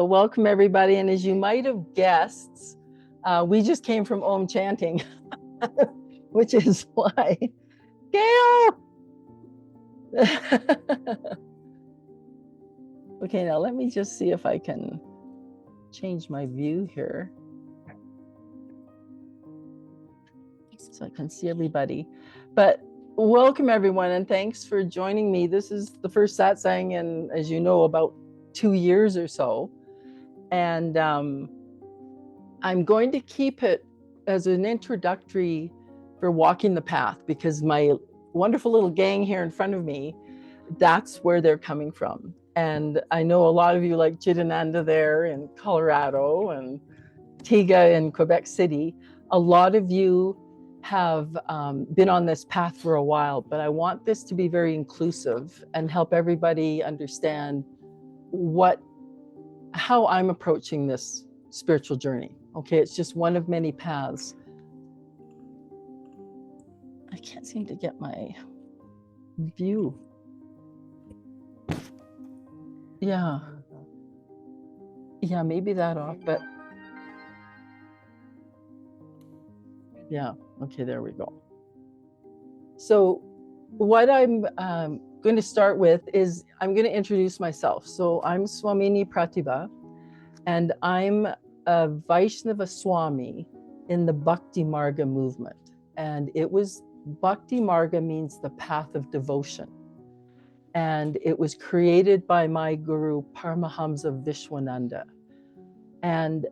Well, welcome everybody. And as you might have guessed, we just came from Om chanting, which is why. Gail! Okay, now let me just see if I can change my view here so I can see everybody. But welcome everyone, and thanks for joining me. This is the first satsang in, as you know, about 2 years or so. And I'm going to keep it as an introductory for walking the path, because my wonderful little gang here in front of me, that's where they're coming from. And I know a lot of you like Chidananda there in Colorado and Tiga in Quebec City. A lot of you have been on this path for a while, but I want this to be very inclusive and help everybody understand how I'm approaching this spiritual journey. Okay, it's just one of many paths. I can't seem to get my view. Yeah, maybe that off, but yeah, okay, there we go. So what I'm going to start with is I'm going to introduce myself. So I'm Swamini VishwaPratibha, and I'm a Vaishnava Swami in the Bhakti Marga movement. And Bhakti Marga means the path of devotion. And it was created by my guru, Paramahamsa Vishwananda. And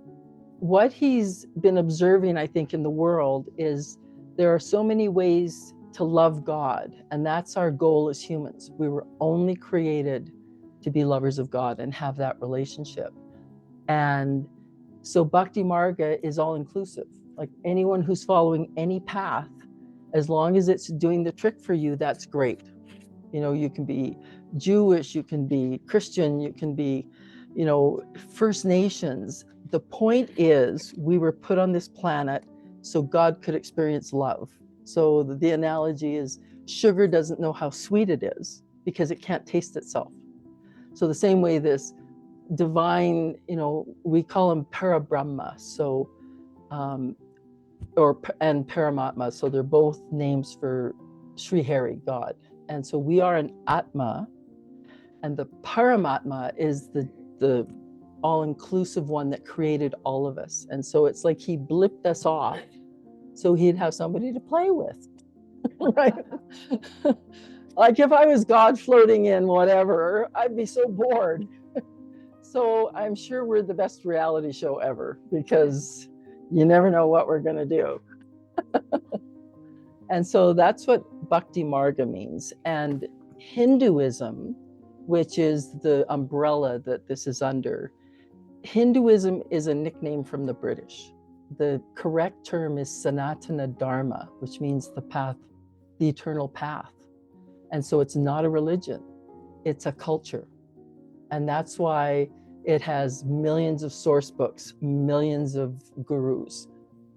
what he's been observing, I think, in the world is there are so many ways to love God. And that's our goal as humans. We were only created to be lovers of God and have that relationship. And so Bhakti Marga is all inclusive. Like anyone who's following any path, as long as it's doing the trick for you, that's great. You know, you can be Jewish, you can be Christian, you can be, First Nations. The point is, we were put on this planet so God could experience love. So the analogy is sugar doesn't know how sweet it is because it can't taste itself. So the same way this divine, we call him Parabrahma, so and Paramatma, so they're both names for Sri Hari, God. And so we are an Atma, and the Paramatma is the all-inclusive one that created all of us. And so it's like he blipped us off so he'd have somebody to play with, right? Like if I was God floating in whatever, I'd be so bored. So I'm sure we're the best reality show ever, because you never know what we're going to do. And so that's what Bhakti Marga means. And Hinduism, which is the umbrella that this is under, Hinduism is a nickname from the British. The correct term is Sanatana Dharma, which means the path, the eternal path. And so it's not a religion, it's a culture. And that's why it has millions of source books, millions of gurus,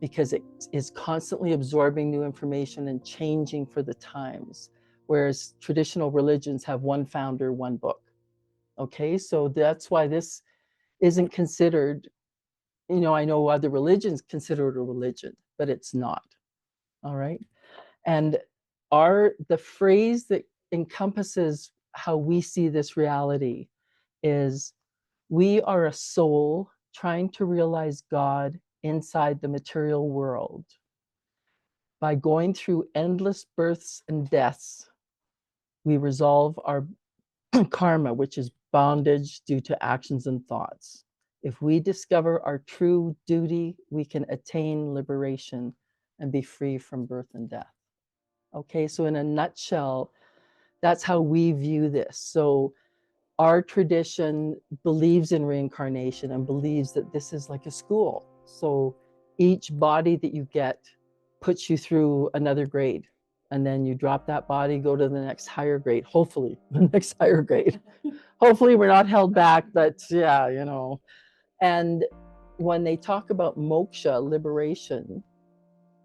because it is constantly absorbing new information and changing for the times. Whereas traditional religions have one founder, one book. Okay, so that's why this isn't considered, I know other religions consider it a religion, but it's not. All right. And the phrase that encompasses how we see this reality is, we are a soul trying to realize God inside the material world. By going through endless births and deaths, we resolve our karma, which is bondage due to actions and thoughts. If we discover our true duty, we can attain liberation and be free from birth and death. Okay, so in a nutshell, that's how we view this. So our tradition believes in reincarnation and believes that this is like a school. So each body that you get puts you through another grade, and then you drop that body, go to the next higher grade, hopefully the next higher grade. Hopefully we're not held back, but yeah, And when they talk about moksha, liberation,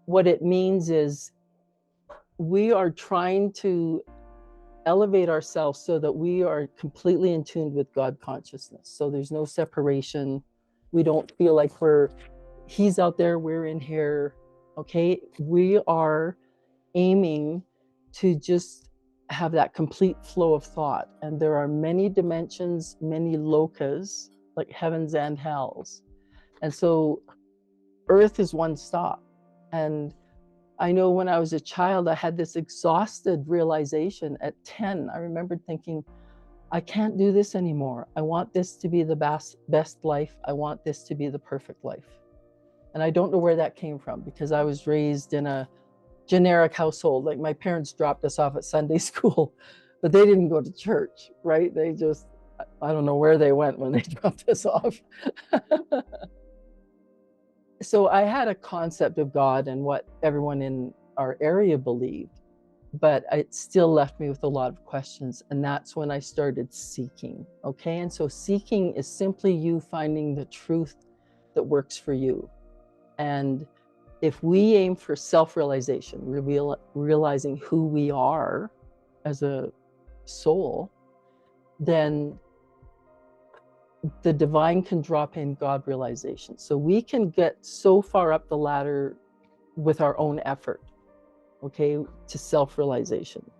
what it means is we are trying to elevate ourselves so that we are completely in tune with God consciousness. So there's no separation. We don't feel like he's out there, we're in here. Okay, we are aiming to just have that complete flow of thought. And there are many dimensions, many lokas, like heavens and hells. And so Earth is one stop. And I know when I was a child, I had this exhausted realization at 10. I remembered thinking, I can't do this anymore. I want this to be the best life. I want this to be the perfect life. And I don't know where that came from, because I was raised in a generic household. Like, my parents dropped us off at Sunday school, but they didn't go to church, right? They just, I don't know where they went when they dropped us off. So I had a concept of God and what everyone in our area believed, but it still left me with a lot of questions. And that's when I started seeking. Okay. And so seeking is simply you finding the truth that works for you. And if we aim for self-realization, realizing who we are as a soul, then the divine can drop in God realization. So we can get so far up the ladder with our own effort, okay, to self-realization.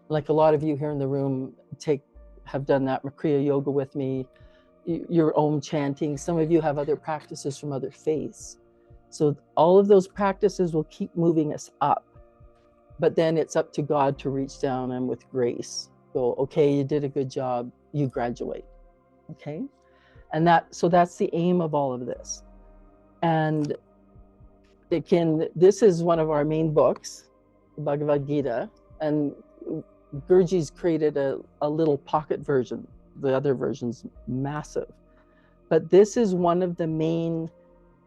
Like a lot of you here in the room have done that Makriya yoga with me, your Om chanting. Some of you have other practices from other faiths. So all of those practices will keep moving us up. But then it's up to God to reach down and with grace go, okay, you did a good job, you graduate. Okay? And so that's the aim of all of this. And this is one of our main books, the Bhagavad Gita, and Gurji's created a little pocket version. The other version's massive. But this is one of the main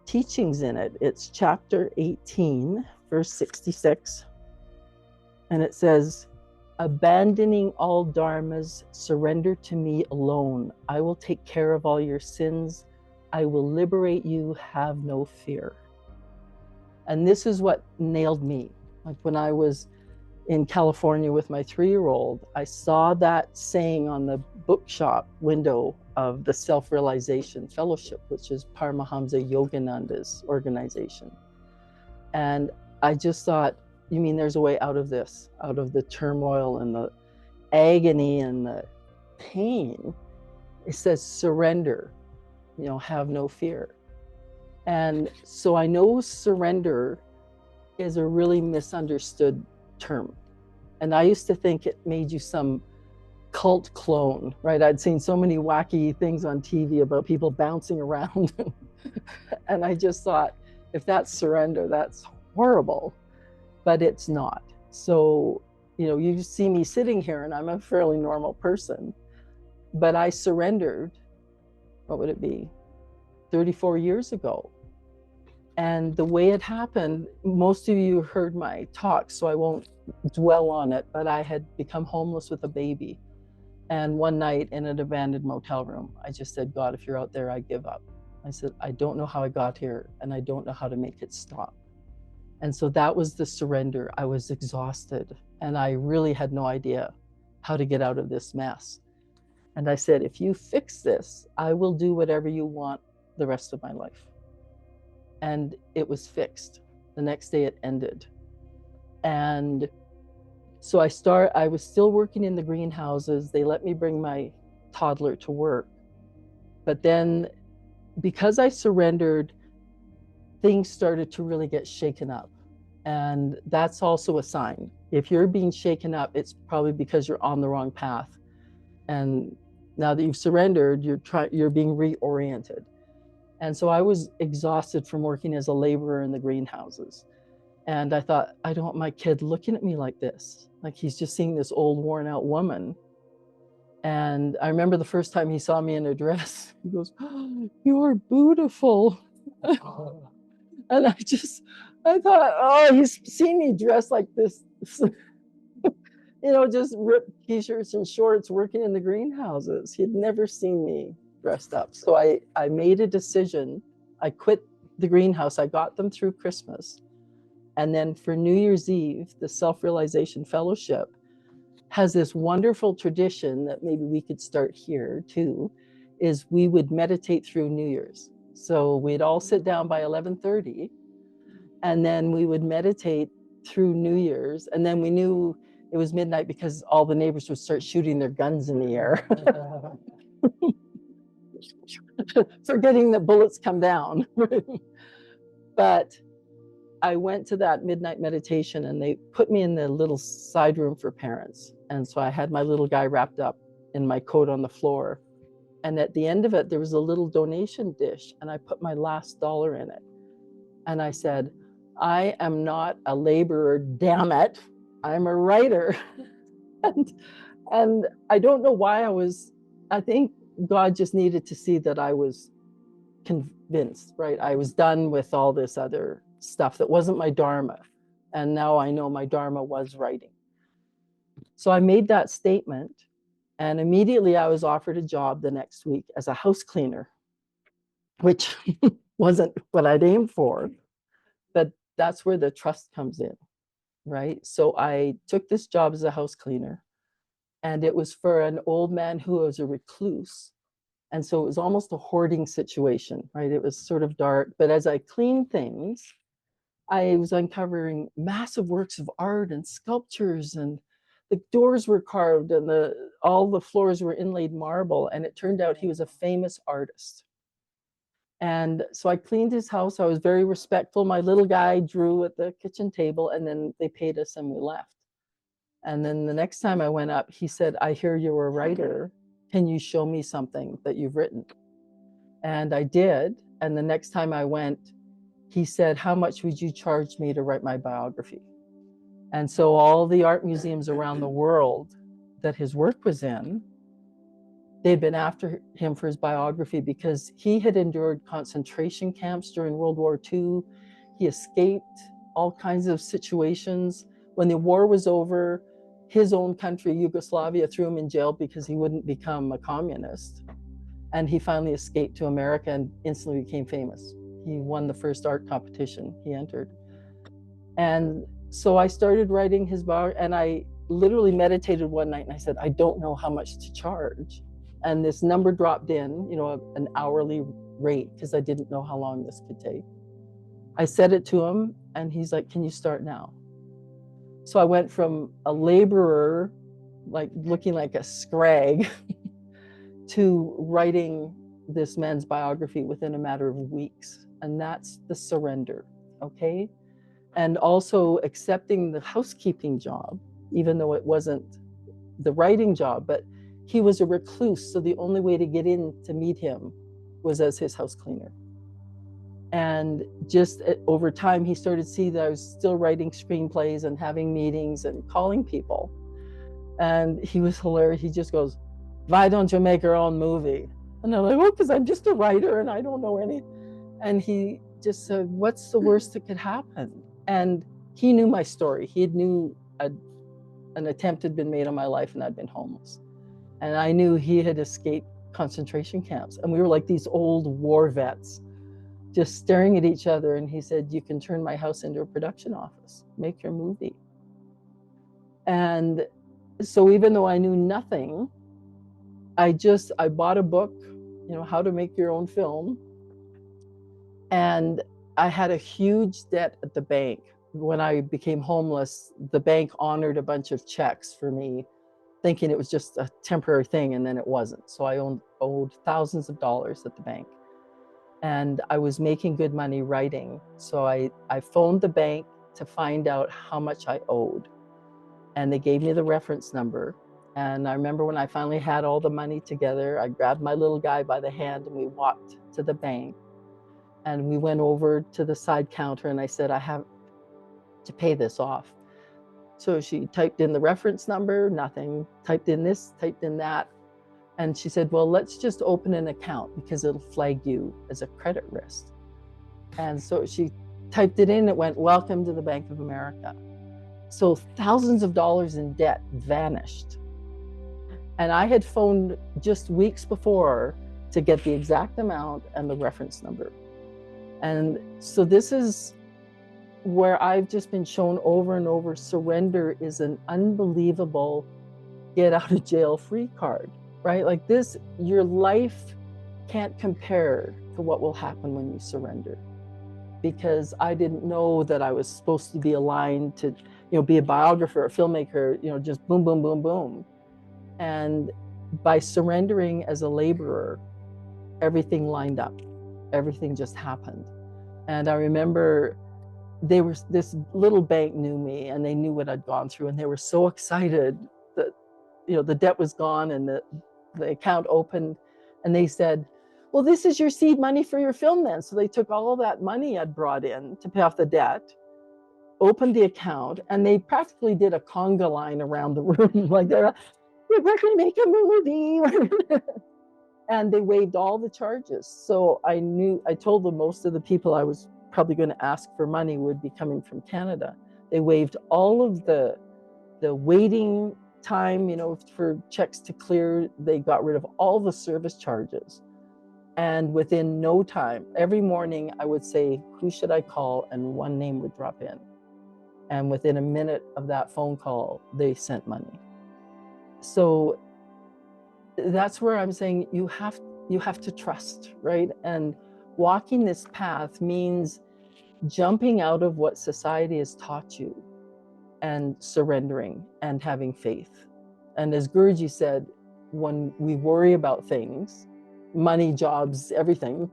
teachings in it. It's chapter 18, verse 66. And it says, abandoning all dharmas, surrender to me alone. I will take care of all your sins. I will liberate you, have no fear. And this is what nailed me. Like when I was in California with my 3-year-old, I saw that saying on the bookshop window of the Self-Realization Fellowship, which is Paramahamsa Yogananda's organization. And I just thought, you mean there's a way out of this, out of the turmoil and the agony and the pain? It says surrender, have no fear. And so I know surrender is a really misunderstood term. And I used to think it made you some cult clone, right? I'd seen so many wacky things on TV about people bouncing around. And I just thought, if that's surrender, that's horrible. But it's not. So, you see me sitting here and I'm a fairly normal person, but I surrendered, what would it be, 34 years ago. And the way it happened, most of you heard my talk, so I won't dwell on it, but I had become homeless with a baby. And one night in an abandoned motel room, I just said, God, if you're out there, I give up. I said, I don't know how I got here, and I don't know how to make it stop. And so that was the surrender. I was exhausted, and I really had no idea how to get out of this mess. And I said, if you fix this, I will do whatever you want the rest of my life. And it was fixed. The next day it ended. And so I was still working in the greenhouses. They let me bring my toddler to work. But then because I surrendered, things started to really get shaken up. And that's also a sign. If you're being shaken up, it's probably because you're on the wrong path. And now that you've surrendered, you're being reoriented. And so I was exhausted from working as a laborer in the greenhouses. And I thought, I don't want my kid looking at me like this. Like he's just seeing this old worn out woman. And I remember the first time he saw me in a dress, he goes, oh, you're beautiful. And I thought, oh, he's seen me dressed like this, just ripped t-shirts and shorts working in the greenhouses. He'd never seen me dressed up. So I made a decision. I quit the greenhouse. I got them through Christmas. And then for New Year's Eve, the Self-Realization Fellowship has this wonderful tradition that maybe we could start here too, is we would meditate through New Year's. So we'd all sit down by 11:30, and then we would meditate through New Year's. And then we knew it was midnight because all the neighbors would start shooting their guns in the air, forgetting that bullets come down. But I went to that midnight meditation, and they put me in the little side room for parents. And so I had my little guy wrapped up in my coat on the floor. And at the end of it, there was a little donation dish, and I put my last dollar in it. And I said, I am not a laborer, damn it. I'm a writer. and I don't know why I think God just needed to see that I was convinced, right? I was done with all this other stuff that wasn't my dharma. And now I know my dharma was writing. So I made that statement, and immediately I was offered a job the next week as a house cleaner, which wasn't what I'd aimed for, but that's where the trust comes in, right? So I took this job as a house cleaner, and it was for an old man who was a recluse. And so it was almost a hoarding situation, right? It was sort of dark, but as I cleaned things, I was uncovering massive works of art and sculptures, and the doors were carved, and all the floors were inlaid marble. And it turned out he was a famous artist. And so I cleaned his house. I was very respectful. My little guy drew at the kitchen table, and then they paid us and we left. And then the next time I went up, he said, I hear you're a writer. Can you show me something that you've written? And I did. And the next time I went, he said, how much would you charge me to write my biography? And so all the art museums around the world that his work was in, they'd been after him for his biography because he had endured concentration camps during World War II. He escaped all kinds of situations. When the war was over, his own country, Yugoslavia, threw him in jail because he wouldn't become a communist. And he finally escaped to America and instantly became famous. He won the first art competition he entered. And so I started writing his biography, and I literally meditated one night and I said, I don't know how much to charge. And this number dropped in, an hourly rate, because I didn't know how long this could take. I said it to him, and he's like, can you start now? So I went from a laborer, like looking like a scrag, to writing this man's biography within a matter of weeks. And that's the surrender, okay? And also accepting the housekeeping job, even though it wasn't the writing job, but he was a recluse, so the only way to get in to meet him was as his house cleaner. And just over time, he started to see that I was still writing screenplays and having meetings and calling people. And he was hilarious. He just goes, why don't you make your own movie? And I'm like, oh, because I'm just a writer and I don't know any. And he just said, what's the worst that could happen? And he knew my story. He knew an attempt had been made on my life and I'd been homeless. And I knew he had escaped concentration camps. And we were like these old war vets, just staring at each other. And he said, you can turn my house into a production office, make your movie. And so even though I knew nothing, I bought a book, how to make your own film. And I had a huge debt at the bank. When I became homeless, the bank honored a bunch of checks for me, thinking it was just a temporary thing, and then it wasn't. So I owed thousands of dollars at the bank. And I was making good money writing. So I phoned the bank to find out how much I owed. And they gave me the reference number. And I remember when I finally had all the money together, I grabbed my little guy by the hand and we walked to the bank. And we went over to the side counter and I said, I have to pay this off. So she typed in the reference number, nothing, typed in this, typed in that. And she said, well, let's just open an account because it'll flag you as a credit risk. And so she typed it in, it went, welcome to the Bank of America. So thousands of dollars in debt vanished. And I had phoned just weeks before to get the exact amount and the reference number. And so this is where I've just been shown over and over, surrender is an unbelievable get out of jail free card, right? Like this, your life can't compare to what will happen when you surrender. Because I didn't know that I was supposed to be aligned to, be a biographer, a filmmaker, just boom, boom, boom, boom. And by surrendering as a laborer, everything lined up. Everything just happened. And I remember this little bank knew me and they knew what I'd gone through, and they were so excited that, the debt was gone and the account opened, and they said, well, this is your seed money for your film then. So they took all of that money I'd brought in to pay off the debt, opened the account, and they practically did a conga line around the room. Like, we're going to make a movie. And they waived all the charges. So I told them most of the people I was probably going to ask for money would be coming from Canada. They waived all of the waiting time, for checks to clear. They got rid of all the service charges. And within no time, every morning I would say, who should I call? And one name would drop in. And within a minute of that phone call, they sent money. So that's where I'm saying you have to trust, right? And walking this path means jumping out of what society has taught you and surrendering and having faith. And as Guruji said, when we worry about things, money, jobs, everything,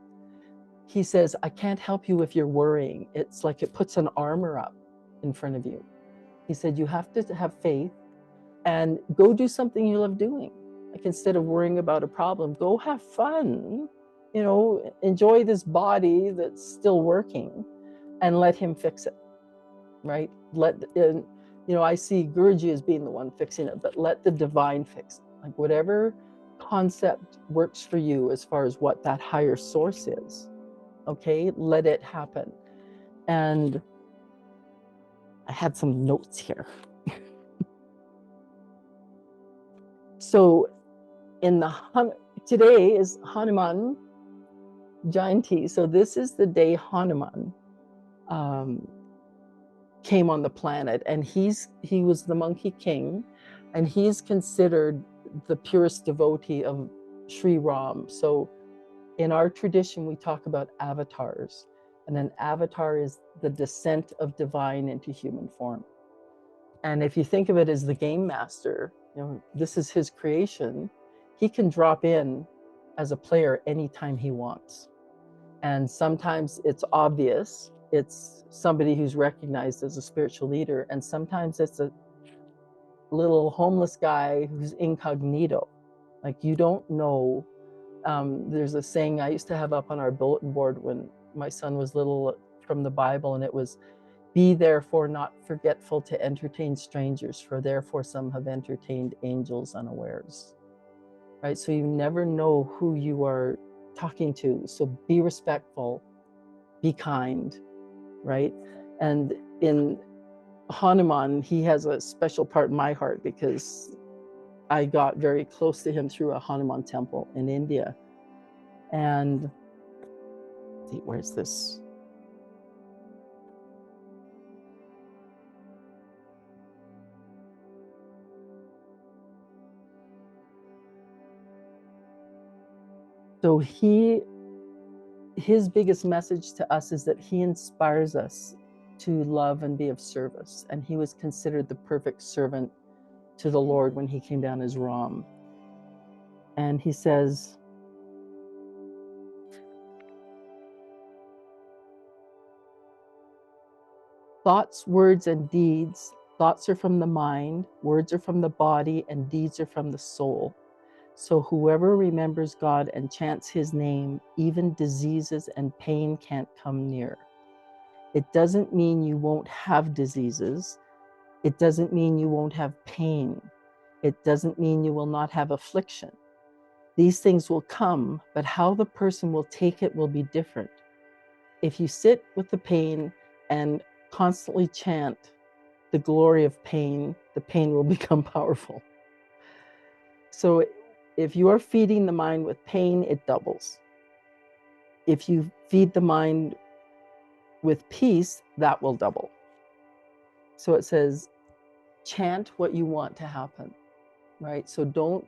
he says, I can't help you if you're worrying. It's like it puts an armor up in front of you. He said, you have to have faith and go do something you love doing. Like, instead of worrying about a problem, go have fun, enjoy this body that's still working, and let him fix it, right? I see Guruji as being the one fixing it, but let the divine fix it. Like, whatever concept works for you as far as what that higher source is, okay, let it happen. And I had some notes here. So today is Hanuman Jayanti. So this is the day Hanuman came on the planet, and he was the monkey king, and he's considered the purest devotee of Sri Ram. So in our tradition, we talk about avatars, and an avatar is the descent of divine into human form. And if you think of it as the game master, this is his creation. He can drop in as a player anytime he wants. And sometimes it's obvious, it's somebody who's recognized as a spiritual leader, and sometimes it's a little homeless guy who's incognito. Like, you don't know. There's a saying I used to have up on our bulletin board when my son was little from the Bible, and it was, be therefore not forgetful to entertain strangers, for therefore some have entertained angels unawares. Right? So you never know who you are talking to. So be respectful, be kind, right? And in Hanuman, he has a special part in my heart because I got very close to him through a Hanuman temple in India. And let's see, where's this? So his biggest message to us is that he inspires us to love and be of service. And he was considered the perfect servant to the Lord when he came down as Ram. And he says, thoughts, words, and deeds. Thoughts are from the mind, words are from the body, and deeds are from the soul. So whoever remembers God and chants his name, even diseases and pain can't come near. It doesn't mean you won't have diseases. It doesn't mean you won't have pain. It doesn't mean you will not have affliction. These things will come, but how the person will take it will be different. If you sit with the pain and constantly chant the glory of pain, the pain will become powerful. So if you are feeding the mind with pain, it doubles. If you feed the mind with peace, that will double. So it says, chant what you want to happen. right? So don't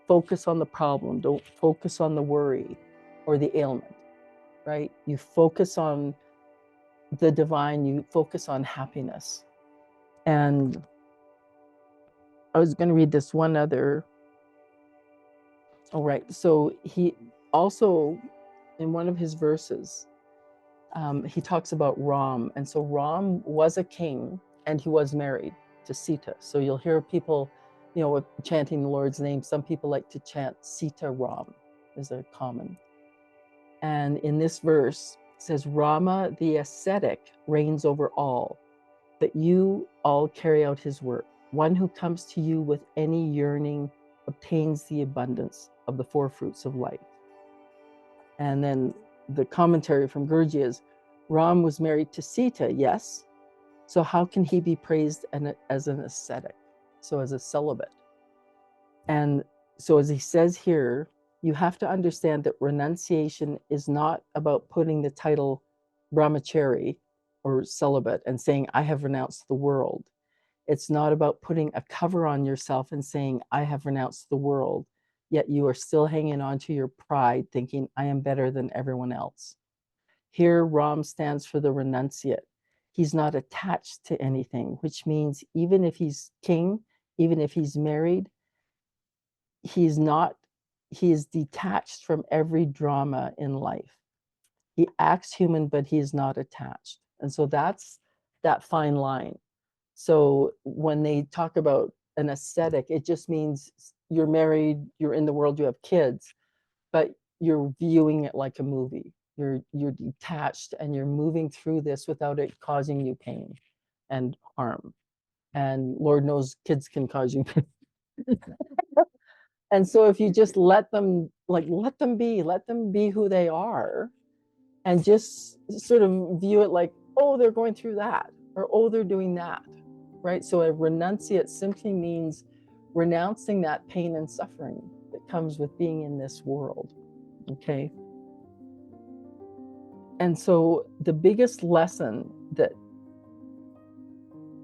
focus on the problem. Don't focus on the worry or the ailment, right? You focus on the divine, you focus on happiness. And I was going to read this one other. All right. So he also, in one of his verses, he talks about Ram. And so Ram was a king and he was married to Sita. So you'll hear people, chanting the Lord's name. Some people like to chant Sita Ram is a common. And in this verse, it says, Rama the ascetic reigns over all, that you all carry out his work. One who comes to you with any yearning obtains the abundance of the four fruits of life. And then the commentary from Gurji is, Ram was married to Sita, yes. So how can he be praised as an ascetic? So as a celibate. And so as he says here, you have to understand that renunciation is not about putting the title brahmachari or celibate and saying, I have renounced the world. It's not about putting a cover on yourself and saying, I have renounced the world, yet you are still hanging on to your pride, thinking, I am better than everyone else. Here, Ram stands for the renunciate. He's not attached to anything, which means even if he's king, even if he's married, he is detached from every drama in life. He acts human, but he is not attached. And so that's that fine line. So when they talk about an ascetic, it just means you're married, you're in the world, you have kids, but you're viewing it like a movie. You're detached and you're moving through this without it causing you pain and harm. And Lord knows kids can cause you pain. And so if you just let them be who they are, and just sort of view it like, oh, they're going through that, or oh, they're doing that, right? So a renunciate simply means renouncing that pain and suffering that comes with being in this world, okay? And so the biggest lesson that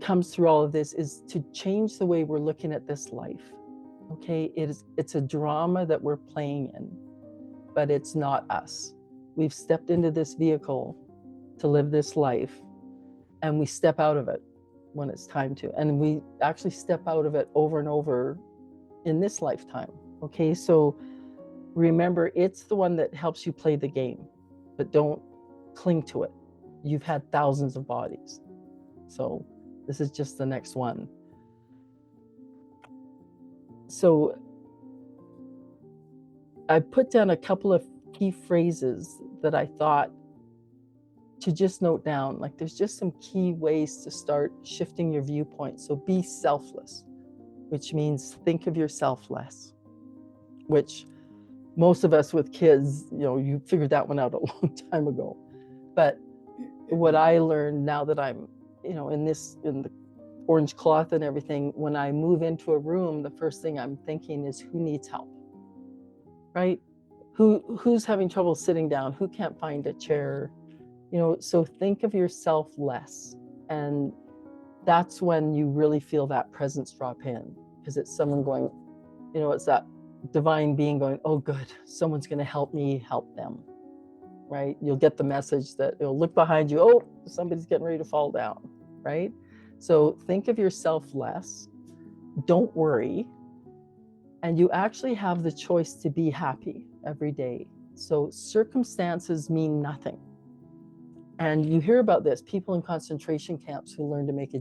comes through all of this is to change the way we're looking at this life, okay? It's a drama that we're playing in, but it's not us. We've stepped into this vehicle to live this life, and we step out of it when it's time to. And we actually step out of it over and over in this lifetime, okay? So remember, it's the one that helps you play the game, but don't cling to it. You've had thousands of bodies. So this is just the next one. So I put down a couple of key phrases that I thought to just note down. Like, there's just some key ways to start shifting your viewpoint. So be selfless, which means think of yourself less, which most of us with kids, you figured that one out a long time ago. But what I learned now that I'm, in the orange cloth and everything, when I move into a room, the first thing I'm thinking is, who needs help, right? Who's having trouble sitting down? Who can't find a chair? So think of yourself less. And that's when you really feel that presence drop in, because it's someone going, it's that divine being going, oh, good, someone's going to help me help them, right? You'll get the message that you'll look behind you, oh, somebody's getting ready to fall down, right? So think of yourself less, don't worry, and you actually have the choice to be happy every day. So circumstances mean nothing. And you hear about this, people in concentration camps who learn to make a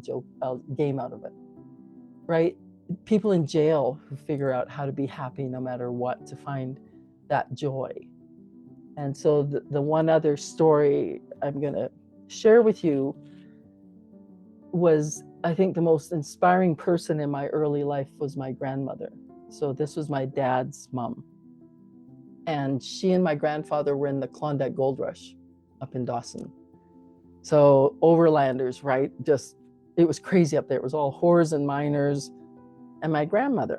game out of it, right? People in jail who figure out how to be happy no matter what, to find that joy. And so the one other story I'm going to share with you was, I think, the most inspiring person in my early life was my grandmother. So this was my dad's mom. And she and my grandfather were in the Klondike Gold Rush up in Dawson. So overlanders, right? Just, it was crazy up there. It was all whores and miners. And my grandmother.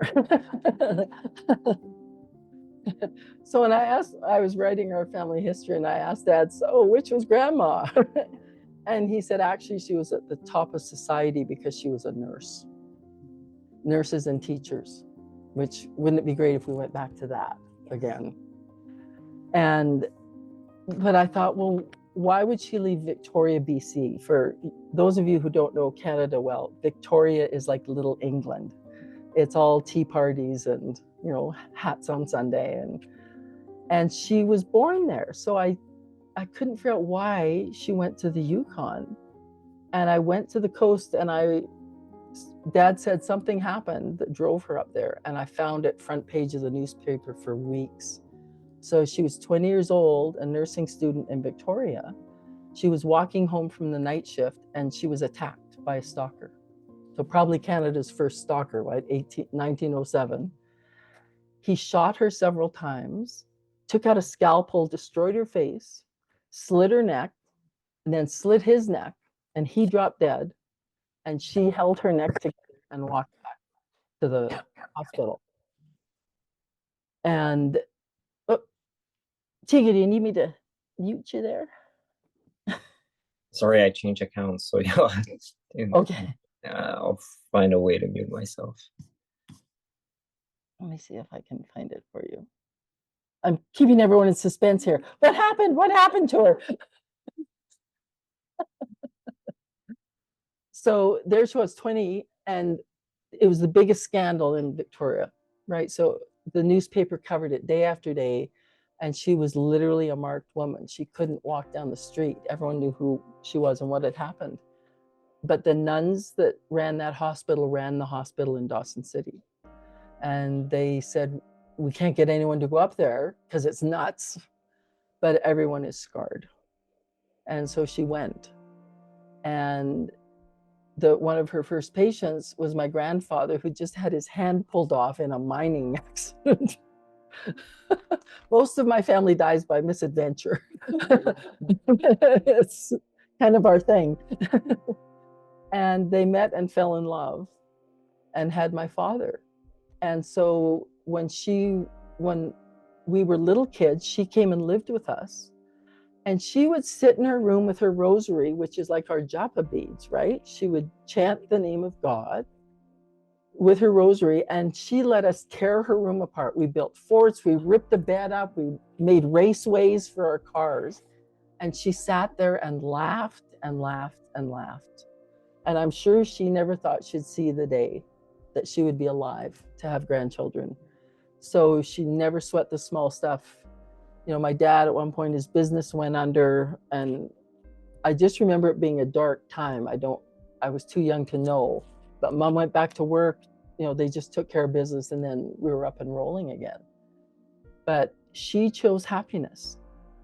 So when I was writing our family history, and I asked Dad, so which was grandma? And he said, actually, she was at the top of society because she was a nurse. Nurses and teachers. which wouldn't it be great if we went back to that again? But I thought, well, why would she leave Victoria, BC? For those of you who don't know Canada well, Victoria is like Little England. It's all tea parties and, you know, hats on Sunday. And she was born there. So I couldn't figure out why she went to the Yukon. And I went to the coast, and Dad said something happened that drove her up there. And I found it front page of the newspaper for weeks. So she was 20 years old, a nursing student in Victoria. She was walking home from the night shift, and she was attacked by a stalker. So probably Canada's first stalker, right? 1907. He shot her several times, took out a scalpel, destroyed her face, slit her neck, and then slit his neck, and he dropped dead. And she held her neck together and walked back to the hospital. And Tigger, do you need me to mute you there? Sorry, I changed accounts, so Okay. I'll find a way to mute myself. Let me see if I can find it for you. I'm keeping everyone in suspense here. What happened? What happened to her? So there she was, 20, and it was the biggest scandal in Victoria, right? So the newspaper covered it day after day, and she was literally a marked woman. She couldn't walk down the street. Everyone knew who she was and what had happened. But the nuns that ran that hospital ran the hospital in Dawson City. And they said, we can't get anyone to go up there because it's nuts, but everyone is scarred. And so she went. And one of her first patients was my grandfather, who just had his hand pulled off in a mining accident. Most of my family dies by misadventure. It's kind of our thing. And they met and fell in love and had my father. And so when we were little kids, she came and lived with us. And she would sit in her room with her rosary, which is like our japa beads, right? She would chant the name of God with her rosary, and she let us tear her room apart. We built forts, we ripped the bed up, we made raceways for our cars. And she sat there and laughed and laughed and laughed. And I'm sure she never thought she'd see the day that she would be alive to have grandchildren. So she never sweat the small stuff. You know, my dad, at one point, his business went under, and I just remember it being a dark time. I was too young to know, but Mom went back to work. You know, they just took care of business, and then we were up and rolling again. But she chose happiness,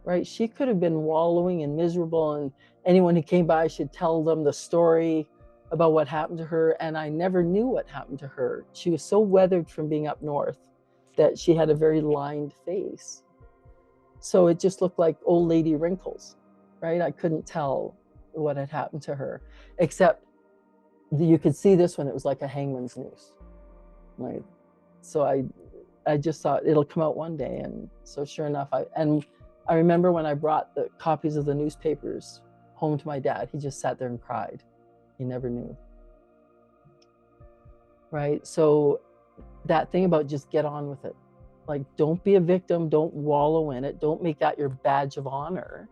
right? She could have been wallowing and miserable, and anyone who came by should tell them the story about what happened to her. And I never knew what happened to her. She was so weathered from being up north that she had a very lined face. So it just looked like old lady wrinkles, right? I couldn't tell what had happened to her, except you could see this one. It was like a hangman's noose, right? So I just thought it'll come out one day. And so sure enough, I remember when I brought the copies of the newspapers home to my dad, he just sat there and cried. He never knew, right? So that thing about just get on with it. Like, don't be a victim, don't wallow in it, don't make that your badge of honor.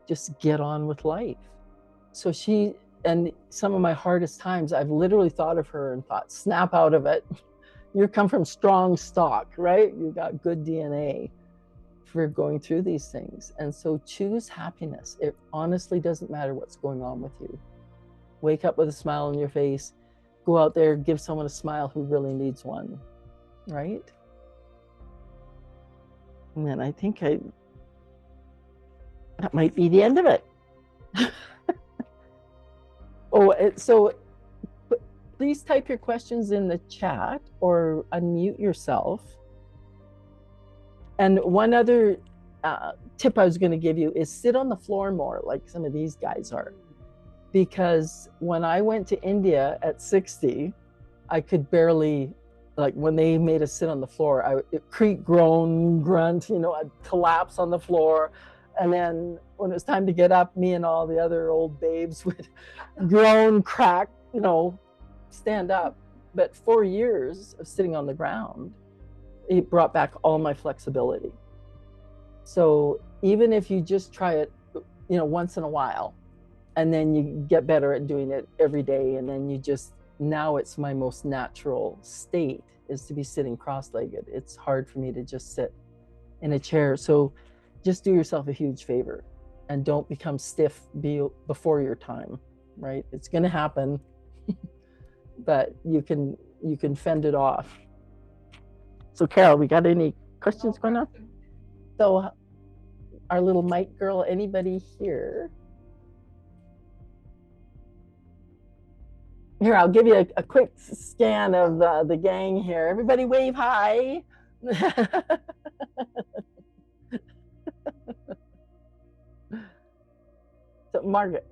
Just get on with life. So and some of my hardest times, I've literally thought of her and thought, snap out of it. You come from strong stock, right? You got good DNA for going through these things. And so choose happiness. It honestly doesn't matter what's going on with you. Wake up with a smile on your face, go out there, give someone a smile who really needs one, right? And then I think that might be the end of it. So please type your questions in the chat or unmute yourself. And one other tip I was going to give you is sit on the floor more, like some of these guys are. Because when I went to India at 60, I could barely, like when they made us sit on the floor, it creak, groan, grunt, you know, I'd collapse on the floor. And then when it was time to get up, me and all the other old babes would groan, crack, you know, stand up. But 4 years of sitting on the ground it brought back all my flexibility. So even if you just try it, once in a while, and then you get better at doing it every day, and then now it's my most natural state is to be sitting cross-legged. It's hard for me to just sit in a chair. So just do yourself a huge favor and don't become stiff before your time, right? It's going to happen, but you can fend it off. So Carol, we got any questions going on? So our little mic girl, anybody here? Here, I'll give you a quick scan of the gang here. Everybody wave hi. So Margaret.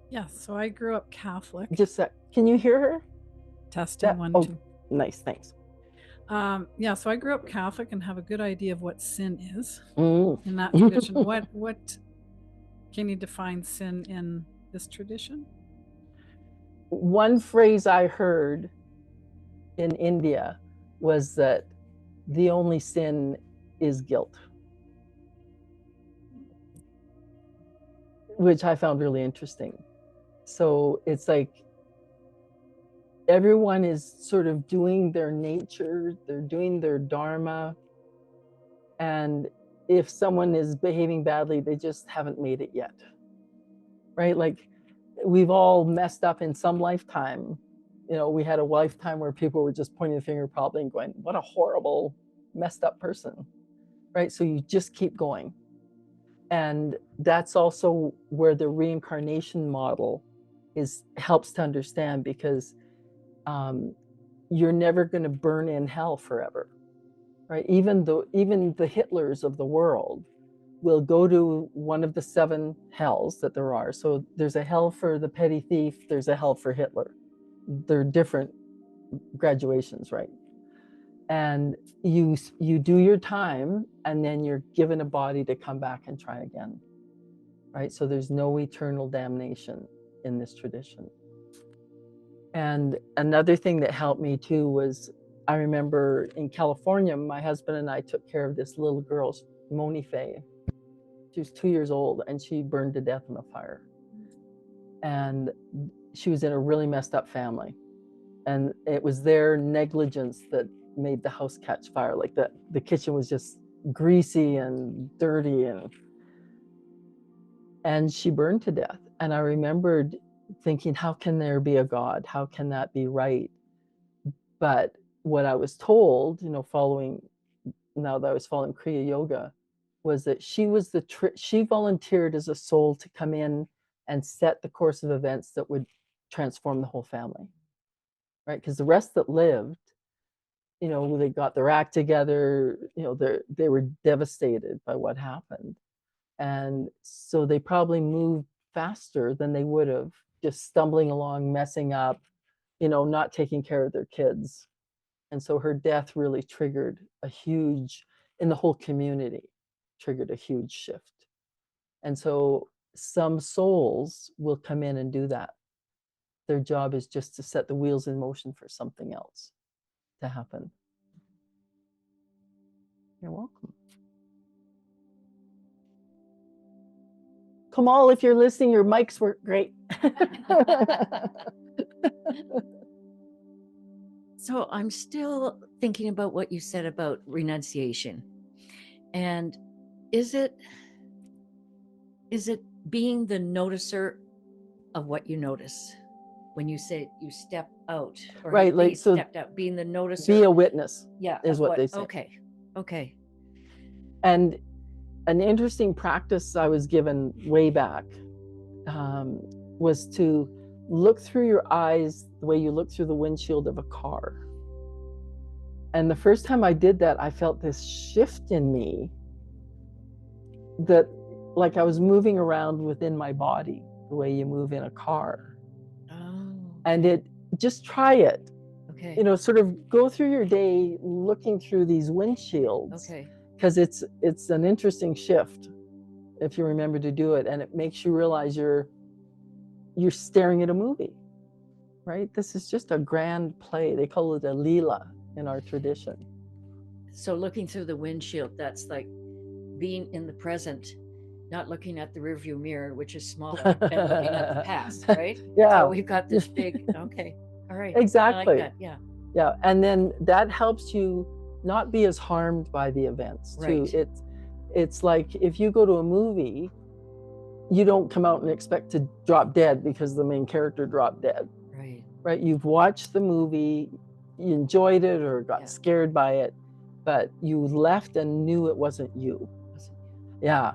Yeah, so I grew up Catholic. Just can you hear her? Testing one, two. Nice, thanks. Yeah, so I grew up Catholic and have a good idea of what sin is in that tradition. What can you define sin in this tradition? One phrase I heard in India was that the only sin is guilt, which I found really interesting. So it's like everyone is sort of doing their nature, they're doing their dharma, and if someone is behaving badly, they just haven't made it yet, right? Like we've all messed up in some lifetime. We had a lifetime where people were just pointing the finger probably and going, what a horrible, messed up person, right? So you just keep going. And that's also where the reincarnation model helps to understand, because you're never going to burn in hell forever, right? Even the Hitlers of the world will go to one of the 7 hells that there are. So there's a hell for the petty thief, there's a hell for Hitler. They're different graduations, right? And you do your time, and then you're given a body to come back and try again, right? So there's no eternal damnation in this tradition. And another thing that helped me too was, I remember in California, my husband and I took care of this little girl, Moni Fay. She was 2 years old, and she burned to death in a fire. And she was in a really messed up family. And it was their negligence that made the house catch fire. Like the kitchen was just greasy and dirty, and she burned to death. And I remembered thinking, how can there be a God? How can that be right? But what I was told, now that I was following Kriya Yoga, was that she volunteered as a soul to come in and set the course of events that would transform the whole family, right? Because the rest that lived, they got their act together, they were devastated by what happened. And so they probably moved faster than they would have just stumbling along, messing up, not taking care of their kids. And so her death really triggered in the whole community, triggered a huge shift. And so some souls will come in and do that. Their job is just to set the wheels in motion for something else to happen. You're welcome. Kamal, if you're listening, your mics work great. So I'm still thinking about what you said about renunciation. And is it being the noticer of what you notice when you say you step out, or right? Like, so stepped out, being the noticer, be a witness. Yeah, is what they say. Okay. And an interesting practice I was given way back was to look through your eyes the way you look through the windshield of a car. And the first time I did that, I felt this shift in me that, like, I was moving around within my body the way you move in a car. Oh. And just try it. Okay. Sort of go through your day looking through these windshields. Okay. Because it's an interesting shift if you remember to do it, and it makes you realize you're staring at a movie, right? This is just a grand play. They call it a leela in our tradition. So looking through the windshield, that's like being in the present, not looking at the rearview mirror, which is smaller, and looking at the past, right? Yeah. So we've got this big, okay, all right. Exactly. I like that, yeah. Yeah. And then that helps you not be as harmed by the events too. Right. It's like if you go to a movie, you don't come out and expect to drop dead because the main character dropped dead. Right. Right? You've watched the movie, you enjoyed it or got scared by it, but you left and knew it wasn't you. Yeah.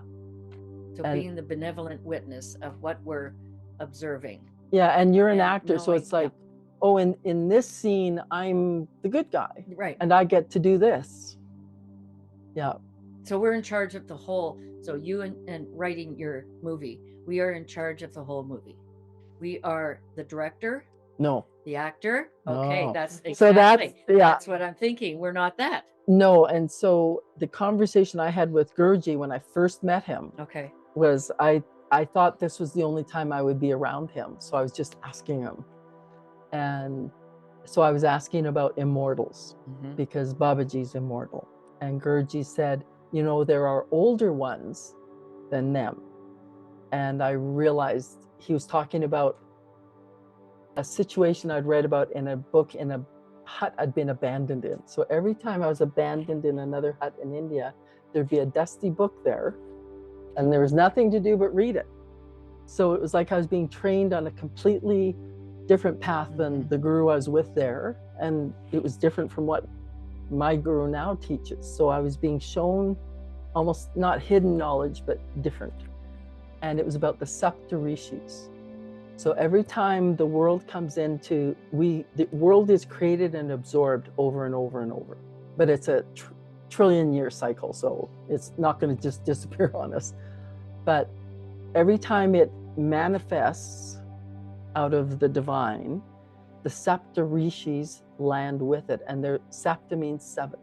So being the benevolent witness of what we're observing. Yeah, and you're an actor, knowing, so it's like, oh, in this scene, I'm the good guy. Right. And I get to do this. Yeah. So we're in charge of the whole. So you and writing your movie, we are in charge of the whole movie. We are the director. No. The actor. Okay, No. that's exactly. So that's what I'm thinking. We're not that. No, and so the conversation I had with Gurji when I first met him was I thought this was the only time I would be around him. So I was just asking him. And so I was asking about immortals because Babaji's immortal. And Gurji said, you know, there are older ones than them. And I realized he was talking about a situation I'd read about in a book in a hut I'd been abandoned in. So every time I was abandoned in another hut in India, there'd be a dusty book there and there was nothing to do but read it. So it was like I was being trained on a completely different path than the guru I was with there. And it was different from what my guru now teaches. So I was being shown almost not hidden knowledge, but different. And it was about the Saptarishis. So every time the world comes into, the world is created and absorbed over and over and over. But it's a trillion-year cycle, so it's not going to just disappear on us. But every time it manifests out of the divine, the Saptarishis land with it, and their Sapta means 7.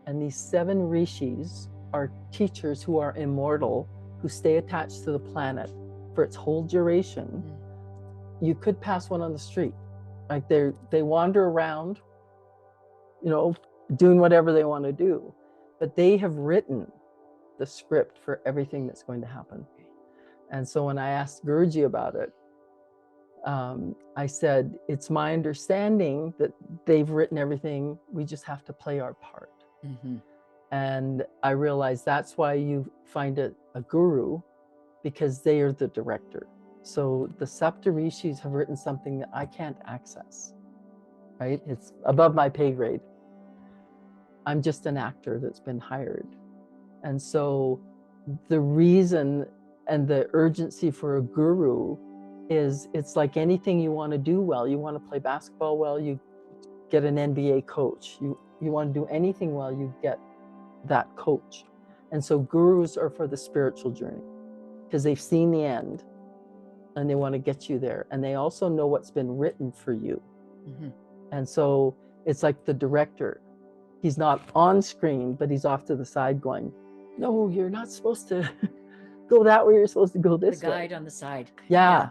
And these 7 rishis are teachers who are immortal, who stay attached to the planet for its whole duration. You could pass one on the street. Like they wander around, you know, doing whatever they want to do. But they have written the script for everything that's going to happen. And so when I asked Guruji about it, I said, it's my understanding that they've written everything. We just have to play our part. And I realized that's why you find a guru, because they are the director. So the Saptarishis have written something that I can't access, right? It's above my pay grade. I'm just an actor that's been hired. And so the reason and the urgency for a guru is it's like anything you want to do well. You want to play basketball well, you get an NBA coach. You want to do anything well, you get that coach. And so gurus are for the spiritual journey because they've seen the end and they want to get you there. And they also know what's been written for you. And so it's like the director. He's not on screen, but he's off to the side going, no, you're not supposed to go that way. You're supposed to go this way. The guide on the side. Yeah.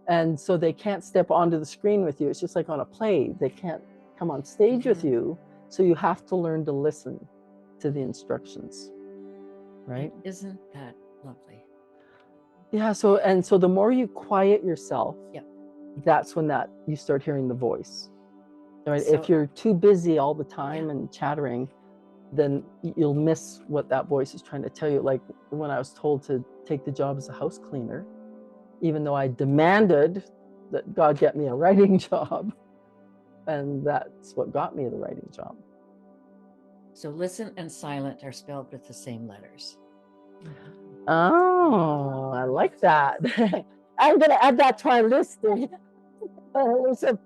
And so they can't step onto the screen with you. It's just like on a play. They can't come on stage with you. So you have to learn to listen to the instructions, right? Isn't that lovely? Yeah. So the more you quiet yourself, that's when you start hearing the voice. Right? So, if you're too busy all the time and chattering, then you'll miss what that voice is trying to tell you. Like when I was told to take the job as a house cleaner, even though I demanded that God get me a writing job, and that's what got me the writing job. So listen and silent are spelled with the same letters. Oh, I like that. I'm going to add that to our list. Listen,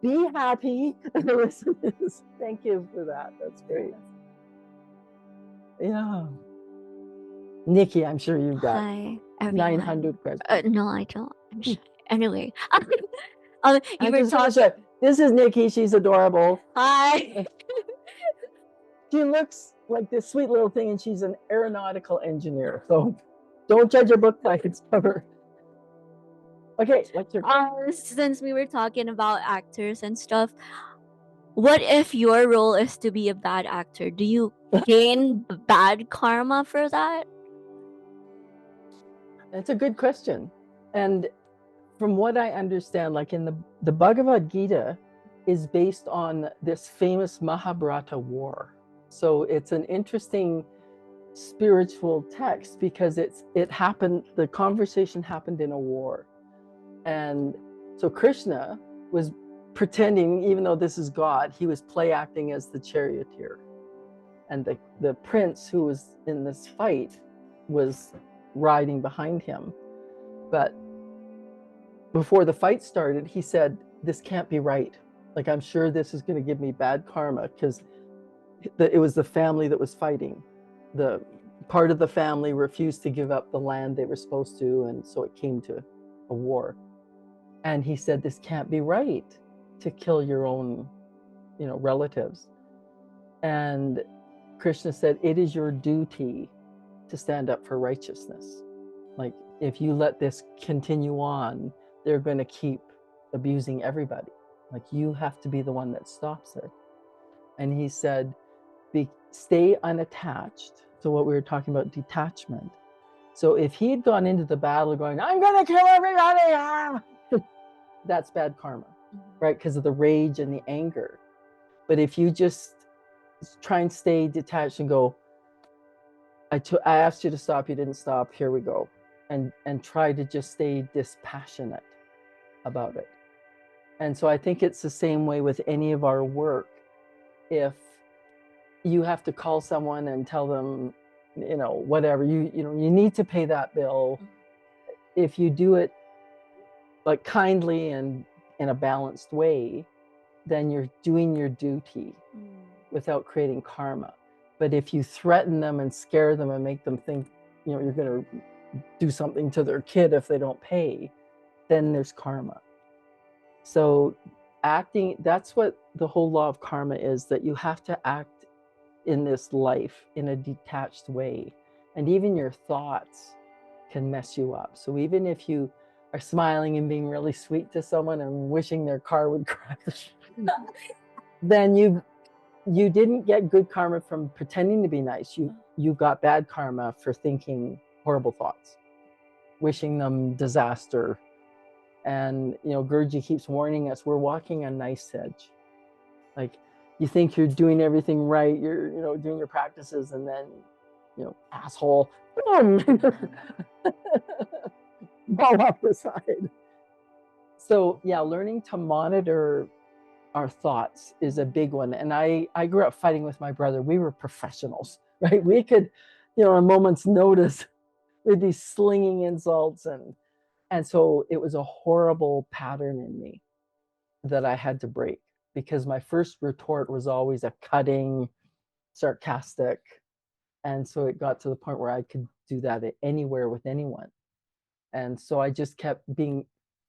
be happy. Thank you for that. That's great. Yeah. Nikki, I'm sure you've got Hi, everyone. 900 questions. No, I don't. I'm shy. Anyway, You were talking. This is Nikki. She's adorable. Hi. She looks like this sweet little thing, and she's an aeronautical engineer. So don't judge a book by its cover. Okay, what's your Since we were talking about actors and stuff, What if your role is to be a bad actor? Do you gain bad karma for that? It's a good question. And from what I understand, like in the Bhagavad Gita is based on this famous Mahabharata war. So it's an interesting spiritual text because it happened, the conversation happened in a war. And so Krishna was pretending, even though this is God, he was play acting as the charioteer. And the prince who was in this fight was riding behind him. But before the fight started, he said, this can't be right. Like, I'm sure this is going to give me bad karma, because it was the family that was fighting. The part of the family refused to give up the land they were supposed to, and so it came to a war. And he said, this can't be right, to kill your own, relatives. And Krishna said, it is your duty to stand up for righteousness. Like, if you let this continue on, they're going to keep abusing everybody. Like, you have to be the one that stops it. And he said, stay unattached. So what we were talking about, detachment. So if he had gone into the battle going, I'm going to kill everybody, that's bad karma, right? Because of the rage and the anger. But if you just try and stay detached and go, I asked you to stop, you didn't stop, here we go. And try to just stay dispassionate about it. And so I think it's the same way with any of our work. If you have to call someone and tell them, whatever, you need to pay that bill. If you do it like kindly and in a balanced way, then you're doing your duty without creating karma. But if you threaten them and scare them and make them think, you're going to do something to their kid if they don't pay, then there's karma. So acting, that's what the whole law of karma is, that you have to act in this life in a detached way. And even your thoughts can mess you up. So even if you are smiling and being really sweet to someone and wishing their car would crash, then you didn't get good karma from pretending to be nice. You got bad karma for thinking horrible thoughts, wishing them disaster. And Guruji keeps warning us, we're walking a knife's edge. Like, you think you're doing everything right, you're doing your practices, and then asshole, fall off the side. So yeah, learning to monitor our thoughts is a big one. And I grew up fighting with my brother. We were professionals, right? We could, a moment's notice, we'd be slinging insults, and so it was a horrible pattern in me that I had to break, because my first retort was always a cutting, sarcastic. And so it got to the point where I could do that anywhere with anyone. And so I just kept being,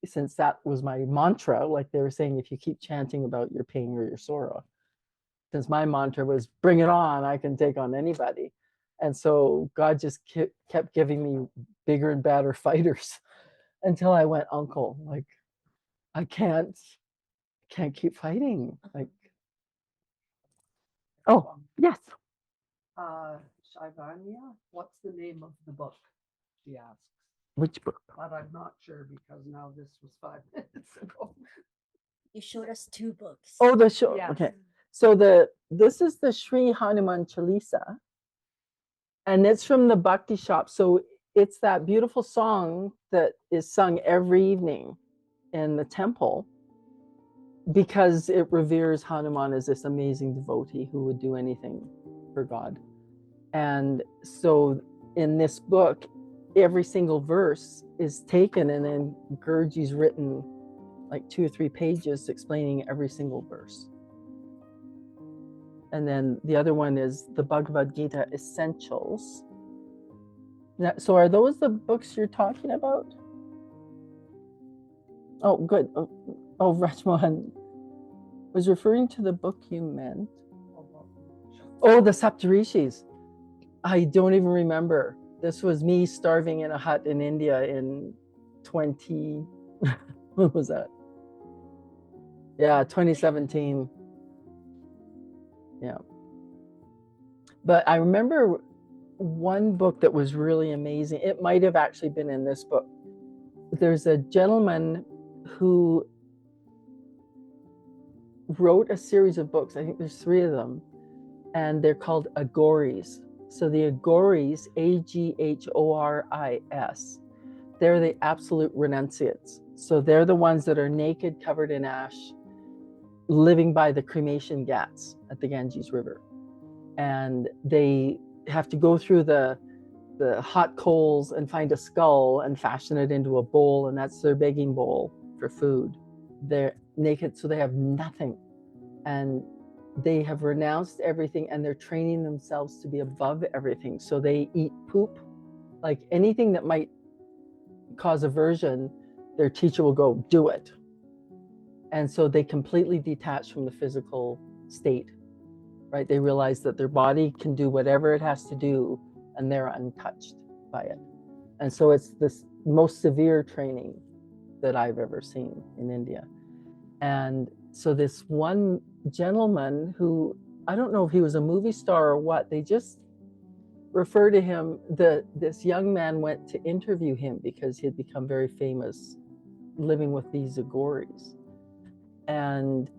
since that was my mantra, like they were saying, if you keep chanting about your pain or your sorrow, since my mantra was, bring it on, I can take on anybody. And so God just kept giving me bigger and badder fighters until I went, uncle, like, I can't keep fighting. Like, oh, yes. Shaivanya, what's the name of the book? She asks. Which book? But I'm not sure, because now this was 5 minutes ago. You showed us 2 books. Oh, the show. Yes. Okay. So this is the Sri Hanuman Chalisa, and it's from the Bhakti shop. So it's that beautiful song that is sung every evening in the temple, because it reveres Hanuman as this amazing devotee who would do anything for God. And so in this book, every single verse is taken, and then Guruji's written like 2 or 3 pages explaining every single verse. And then the other one is the Bhagavad Gita Essentials. So are those the books you're talking about? Oh, good. Oh, Rajmohan was referring to the book you meant. Oh, the Saptarishis. I don't even remember. This was me starving in a hut in India in 20, what was that? Yeah, 2017. Yeah. But I remember one book that was really amazing. It might have actually been in this book. There's a gentleman who wrote a series of books. I think there's 3 of them, and they're called Aghoris. So the Aghoris, Aghoris, they're the absolute renunciates. So they're the ones that are naked, covered in ash, living by the cremation ghats at the Ganges River. And they have to go through the hot coals and find a skull and fashion it into a bowl, and that's their begging bowl for food. They're naked, so they have nothing. And they have renounced everything, and they're training themselves to be above everything. So they eat poop, like anything that might cause aversion, their teacher will go, do it. And so they completely detach from the physical state, right? They realize that their body can do whatever it has to do, and they're untouched by it. And so it's this most severe training that I've ever seen in India. And so this one gentleman who, I don't know if he was a movie star or what, they just refer to him, this young man went to interview him because he had become very famous living with these Aghoris. And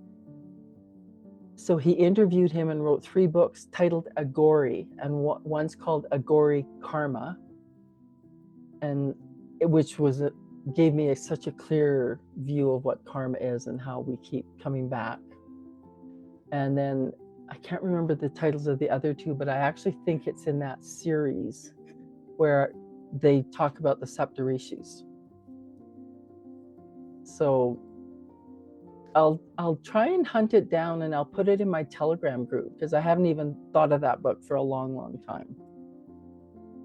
so he interviewed him and wrote 3 books titled Aghori, and one's called Aghori Karma, and which was gave me such a clear view of what karma is and how we keep coming back. And then I can't remember the titles of the other 2, but I actually think it's in that series where they talk about the Saptarishis. So I'll try and hunt it down, and I'll put it in my Telegram group, because I haven't even thought of that book for a long, long time.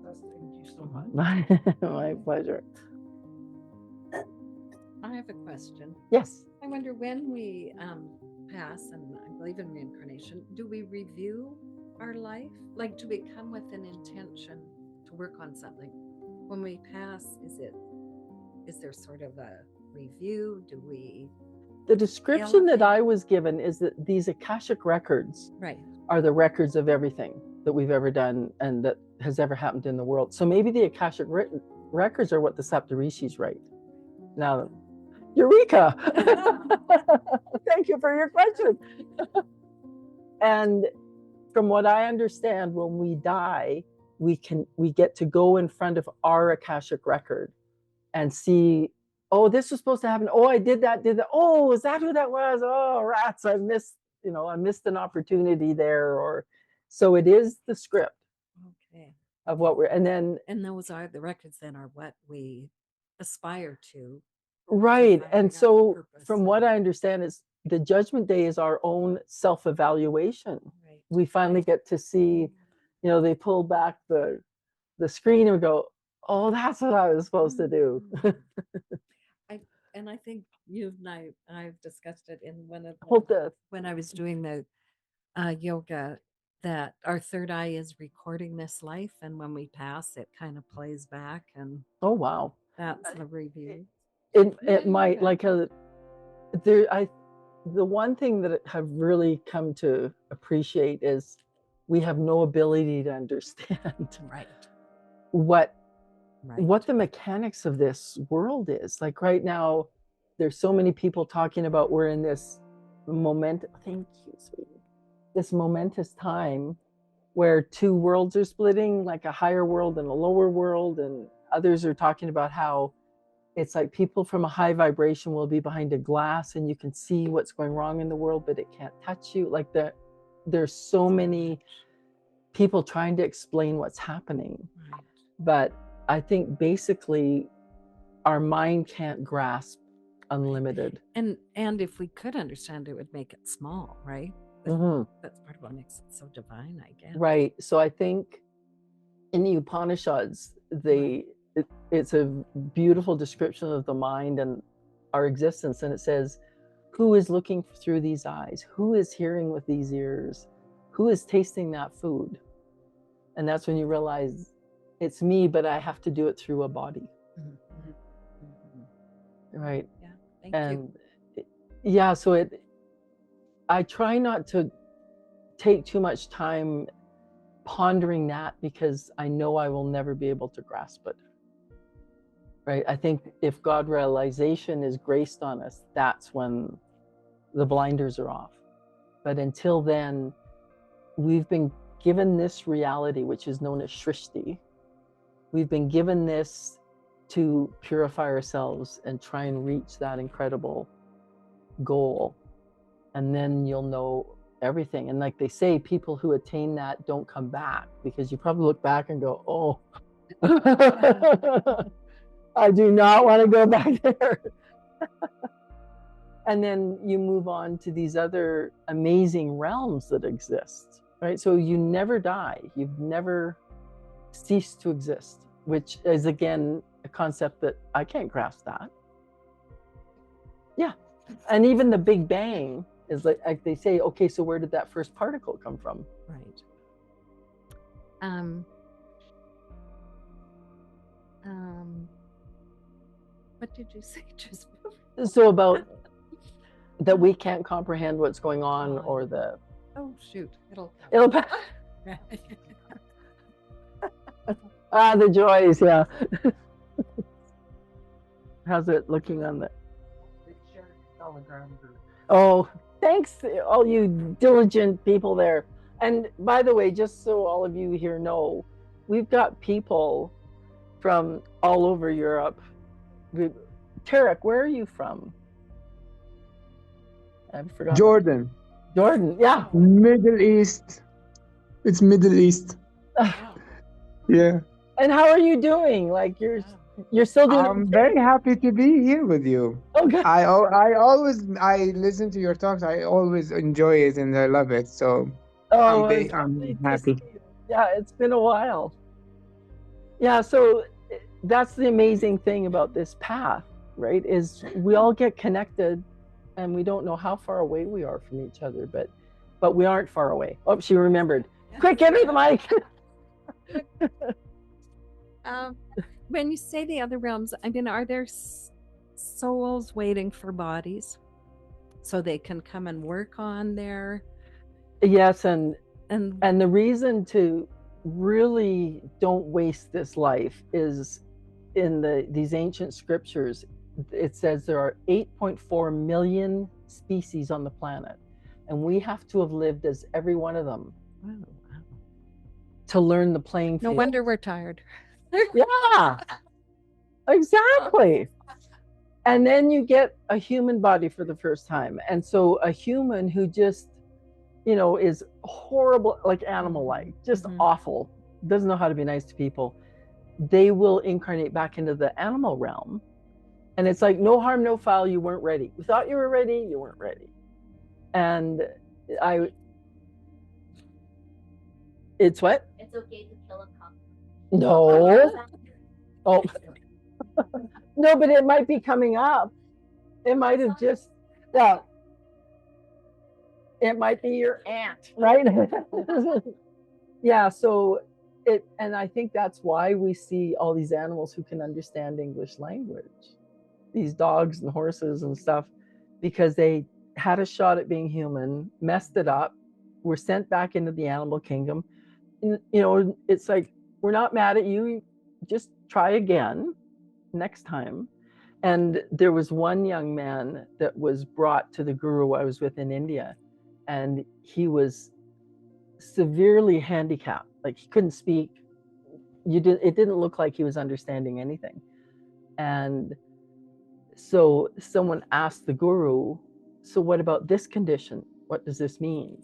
Thank you so much. My pleasure. I have a question. Yes. I wonder, when we pass, and I believe in reincarnation, do we review our life? Like, do we come with an intention to work on something? When we pass, is there sort of a review? Do we? The description that I was given is that these Akashic records are the records of everything that we've ever done and that has ever happened in the world. So maybe the Akashic records are what the Saptarishis write. Now, Eureka! Thank you for your question. And from what I understand, when we die, we get to go in front of our Akashic record and see, oh, this was supposed to happen. Oh, I did that. Oh, is that who that was? Oh, rats! I missed an opportunity there. Or so it is the script. Okay. Of what we're, and those are the records then are what we aspire to. Right. And so from what I understand is the judgment day is our own self-evaluation. Right. We finally get to see, they pull back the screen and we go, oh, that's what I was supposed to do. I think you and I've discussed it in one of when I was doing the yoga, that our third eye is recording this life, and when we pass, it kind of plays back, and oh wow, that's the review. It might the one thing that I have really come to appreciate is we have no ability to understand what the mechanics of this world is. Like right now, there's so many people talking about we're in this this momentous time where 2 worlds are splitting, like a higher world and a lower world, and others are talking about how it's like people from a high vibration will be behind a glass and you can see what's going wrong in the world, but it can't touch you. Like there's so many people trying to explain what's happening. Right. But I think basically our mind can't grasp unlimited. And if we could understand it, would make it small, right? Mm-hmm. That's part of what makes it so divine, I guess. Right. So I think in the Upanishads, it's a beautiful description of the mind and our existence. And it says, who is looking through these eyes? Who is hearing with these ears? Who is tasting that food? And that's when you realize it's me, but I have to do it through a body. Mm-hmm. Mm-hmm. Right. Yeah. Thank you. Yeah. So I try not to take too much time pondering that, because I know I will never be able to grasp it. Right? I think if God realization is graced on us, that's when the blinders are off. But until then, we've been given this reality, which is known as Shrishti. We've been given this to purify ourselves and try and reach that incredible goal. And then you'll know everything. And like they say, people who attain that don't come back, because you probably look back and go, oh, I do not want to go back there. And then you move on to these other amazing realms that exist, right? So you never die. You've never ceased to exist, which is, again, a concept that I can't grasp that. Yeah. And even the Big Bang is like they say, okay, so where did that first particle come from? Right. What did you say just before? So about that we can't comprehend what's going on, or the... Oh, shoot. It'll the joys, yeah. How's it looking on the... Oh, thanks, all you diligent people there. And by the way, just so all of you here know, we've got people from all over Europe. Tarek, where are you from? I've forgotten. Jordan. Jordan, yeah. Middle East. It's Middle East. Yeah. And how are you doing? Like you're still doing... I'm very happy to be here with you. Okay. I listen to your talks. I always enjoy it and I love it. So I'm happy. Yeah, it's been a while. Yeah, so that's the amazing thing about this path, right? Is we all get connected and we don't know how far away we are from each other, but we aren't far away. Oh, she remembered. Quick, give me the mic. When you say the other realms, I mean, are there souls waiting for bodies so they can come and work on their... Yes, and the reason to really don't waste this life is in these ancient scriptures. It says there are 8.4 million species on the planet, and we have to have lived as every one of them. Wow. To learn the playing field. No wonder we're tired. Yeah, exactly. And then you get a human body for the first time. And so a human who just, is horrible, like animal-like, just awful, doesn't know how to be nice to people, they will incarnate back into the animal realm. And it's like, no harm, no foul, you weren't ready. You thought you were ready, you weren't ready. And it's what? It's okay to kill a cock. No. Oh. No, but it might be coming up. It might have just, it might be your aunt, right? Yeah, so and I think that's why we see all these animals who can understand English language, these dogs and horses and stuff, because they had a shot at being human, messed it up, were sent back into the animal kingdom. It's like, we're not mad at you, just try again next time. And there was one young man that was brought to the guru I was with in India, and he was severely handicapped. Like, he couldn't speak. It didn't look like he was understanding anything. And so someone asked the guru, so what about this condition? What does this mean?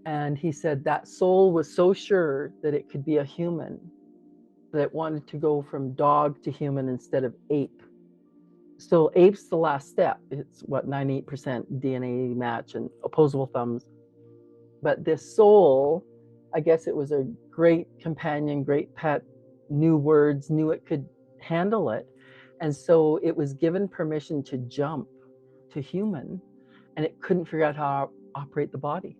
And he said that soul was so sure that it could be a human that it wanted to go from dog to human instead of ape. So ape's the last step. It's 98% DNA match and opposable thumbs. But this soul, I guess it was a great companion, great pet, knew words, knew it could handle it. And so it was given permission to jump to human, and it couldn't figure out how to operate the body.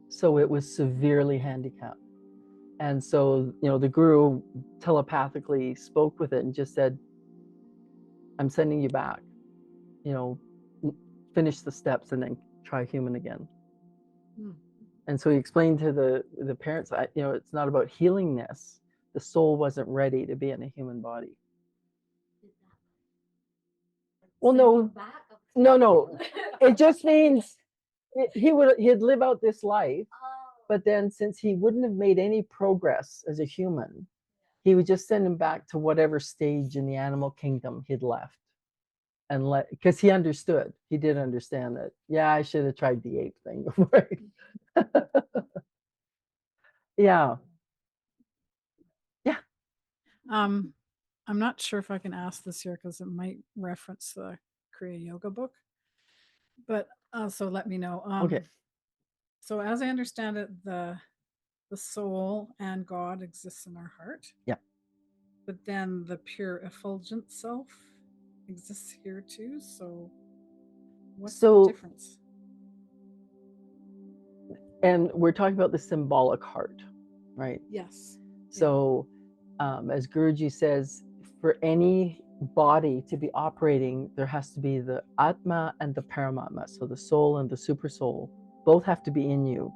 So it was severely handicapped. And so, the guru telepathically spoke with it and just said, I'm sending you back, finish the steps and then try human again. And so he explained to the parents, it's not about healing this. The soul wasn't ready to be in a human body. Well, no. It just means he'd live out this life, but then since he wouldn't have made any progress as a human, he would just send him back to whatever stage in the animal kingdom he'd left. And because he understood, he did understand that, yeah, I should have tried the ape thing before. Yeah. I'm not sure if I can ask this here because it might reference the Kriya Yoga book, but so let me know. Okay. So as I understand it, the soul and God exists in our heart. Yeah. But then the pure effulgent self exists here too. So what's the difference? And we're talking about the symbolic heart, right? Yes. So as Guruji says, for any body to be operating, there has to be the Atma and the Paramahamsa. So the soul and the super soul both have to be in you,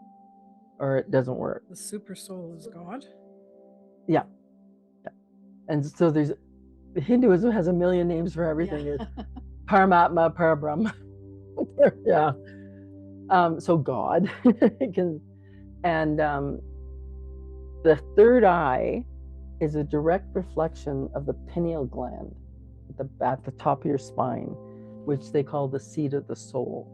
or it doesn't work. The super soul is God? Yeah. And so Hinduism has a million names for everything. Yeah. Paramatma, Parabrahma. Yeah. So God. And the third eye is a direct reflection of the pineal gland at the top of your spine, which they call the seat of the soul.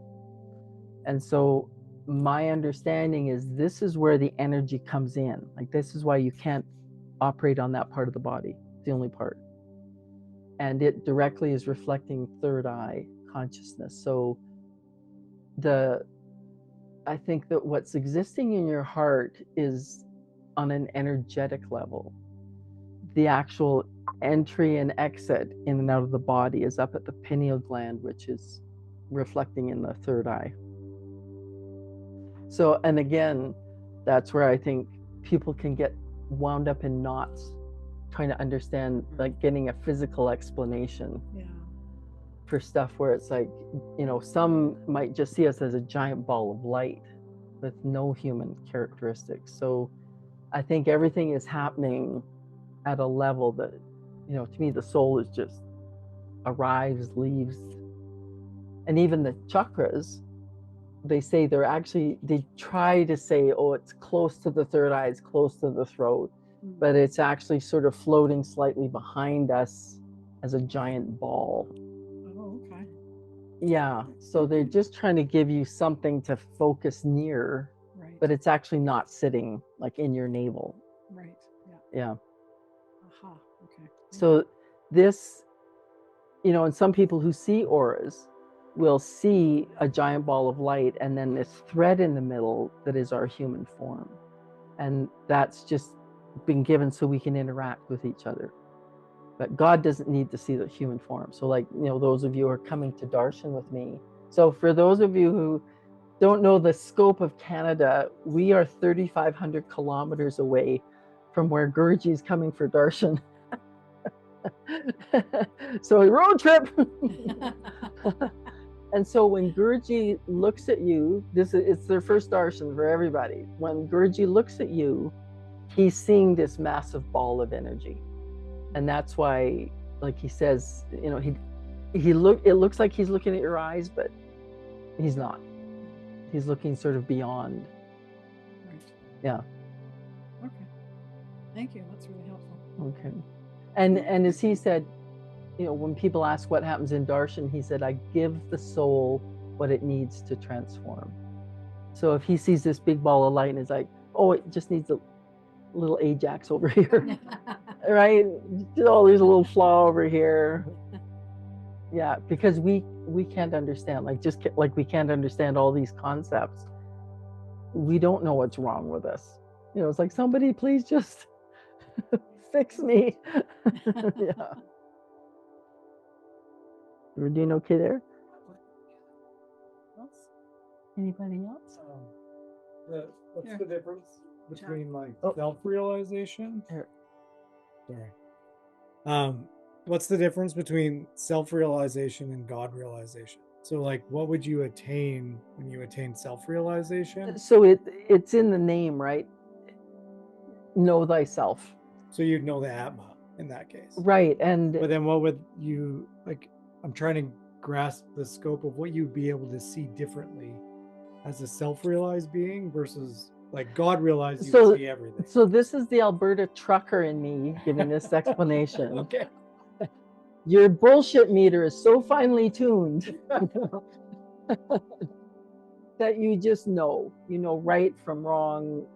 And so my understanding is this is where the energy comes in. Like, this is why you can't operate on that part of the body. It's the only part. And it directly is reflecting third eye consciousness. So I think that what's existing in your heart is on an energetic level. The actual entry and exit in and out of the body is up at the pineal gland, which is reflecting in the third eye. So, and again, that's where I think people can get wound up in knots trying to understand, like getting a physical explanation for stuff where it's like, some might just see us as a giant ball of light with no human characteristics. So I think everything is happening at a level that, to me, the soul is just arrives, leaves. And even the chakras, they say they try to say, oh, it's close to the third eye, it's close to the throat, but it's actually sort of floating slightly behind us as a giant ball. Oh, okay. Yeah, so they're just trying to give you something to focus near, right, but it's actually not sitting like in your navel. Right, yeah. Aha, okay. So this, and some people who see auras will see a giant ball of light and then this thread in the middle that is our human form. And that's just been given so we can interact with each other. But God doesn't need to see the human form. So like, those of you who are coming to Darshan with me. So for those of you who don't know the scope of Canada, we are 3,500 kilometers away from where Guruji is coming for Darshan. So a road trip. And so when Guruji looks at you, it's their first darshan for everybody. When Guruji looks at you, he's seeing this massive ball of energy. And that's why, like he says, it looks like he's looking at your eyes, but he's not. He's looking sort of beyond. Right. Yeah. Okay. Thank you. That's really helpful. Okay. And as he said, when people ask what happens in darshan, he said, I give the soul what it needs to transform. So if he sees this big ball of light and is like, oh, it just needs a little Ajax over here, right? Oh, there's a little flaw over here. Yeah, because we can't understand, just like we can't understand all these concepts. We don't know what's wrong with us. It's like, somebody please just fix me. Yeah. We're doing okay there? Anybody else? What's the difference between self-realization? Sorry. What's the difference between self-realization and God realization? So like what would you attain when you attain self-realization? So it's in the name, right? Know thyself. So you'd know the Atma in that case. Right. And but then what would you like? I'm trying to grasp the scope of what you'd be able to see differently as a self-realized being versus like God realized you so see everything. so this is the Alberta trucker in me giving this explanation. Okay. Your bullshit meter is so finely tuned that you just know right from wrong.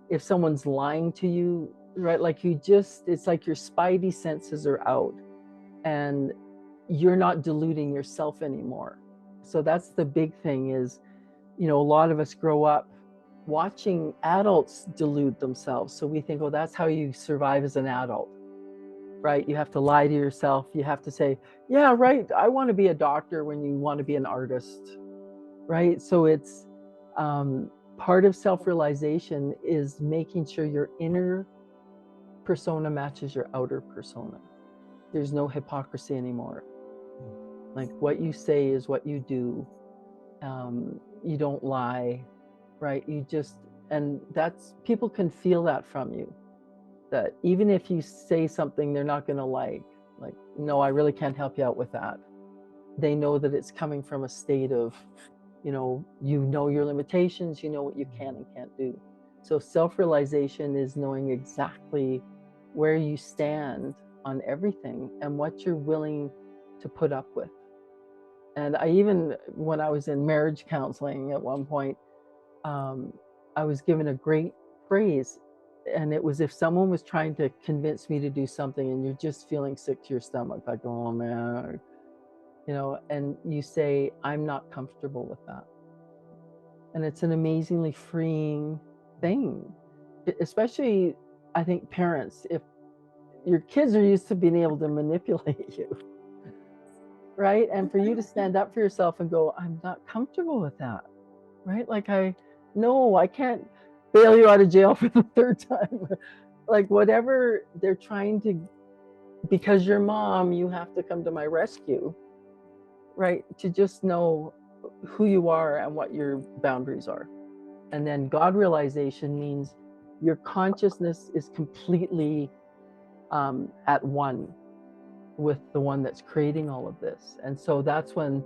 If someone's lying to you, right? Like it's like your spidey senses are out and you're not deluding yourself anymore. So that's the big thing is, a lot of us grow up watching adults delude themselves. So we think, oh, that's how you survive as an adult, right? You have to lie to yourself. You have to say, yeah, right, I want to be a doctor when you want to be an artist, right? So it's part of self-realization is making sure your inner persona matches your outer persona. There's no hypocrisy anymore. Like what you say is what you do. You don't lie, right? And that's, people can feel that from you, that even if you say something they're not going to like, no, I really can't help you out with that. They know that it's coming from a state of, you know your limitations, you know what you can and can't do. So self-realization is knowing exactly where you stand on everything and what you're willing to put up with. And when I was in marriage counseling at one point, I was given a great phrase, and it was, if someone was trying to convince me to do something and you're just feeling sick to your stomach, like, oh man, and you say, I'm not comfortable with that. And it's an amazingly freeing thing, especially, I think, parents, if your kids are used to being able to manipulate you, right? And for you to stand up for yourself and go, I'm not comfortable with that, right? Like, I can't bail you out of jail for the third time. Like, whatever they're trying to, because you're mom, you have to come to my rescue, right? To just know who you are and what your boundaries are. And then God realization means your consciousness is completely at one with the one that's creating all of this. And so that's when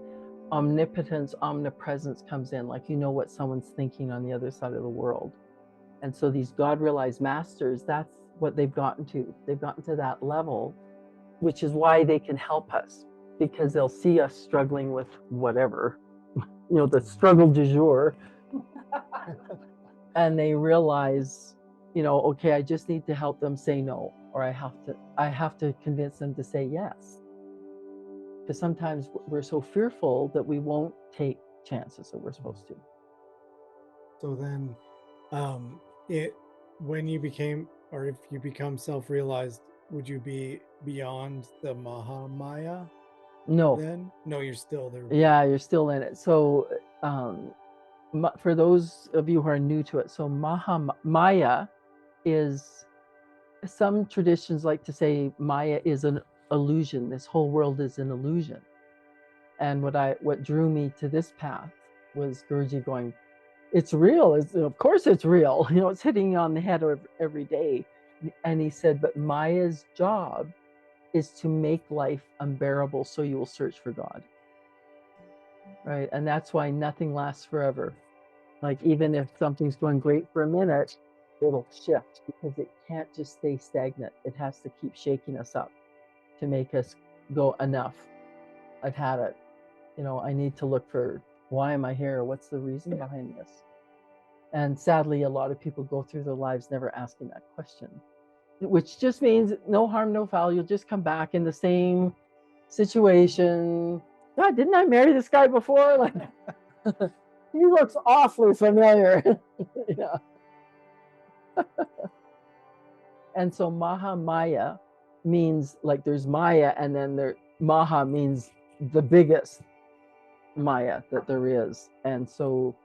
omnipotence, omnipresence comes in, like, what someone's thinking on the other side of the world. And so these God realized masters, that's what they've gotten to. They've gotten to that level, which is why they can help us, because they'll see us struggling with whatever, the struggle du jour. And they realize, okay, I just need to help them say no, or I have to convince them to say yes. Because sometimes we're so fearful that we won't take chances that we're supposed to. So then, when you became, or if you become self-realized, would you be beyond the Mahamaya? No. Then? No, you're still there. Yeah, you're still in it. So for those of you who are new to it, so Mahamaya is, some traditions like to say Maya is an illusion. This whole world is an illusion. And what drew me to this path was Guruji going, it's real. Of course it's real. It's hitting you on the head every day. And he said, but Maya's job is to make life unbearable so you will search for God. Right? And that's why nothing lasts forever. Like, even if something's going great for a minute, it'll shift, because it can't just stay stagnant. It has to keep shaking us up to make us go, enough. I've had it. I need to look for, why am I here? What's the reason behind this? And sadly, a lot of people go through their lives never asking that question, which just means no harm, no foul. You'll just come back in the same situation. God, didn't I marry this guy before? Like, he looks awfully familiar. Yeah. And so Mahamaya means, like, there's Maya, and then Maha means the biggest Maya that there is. And so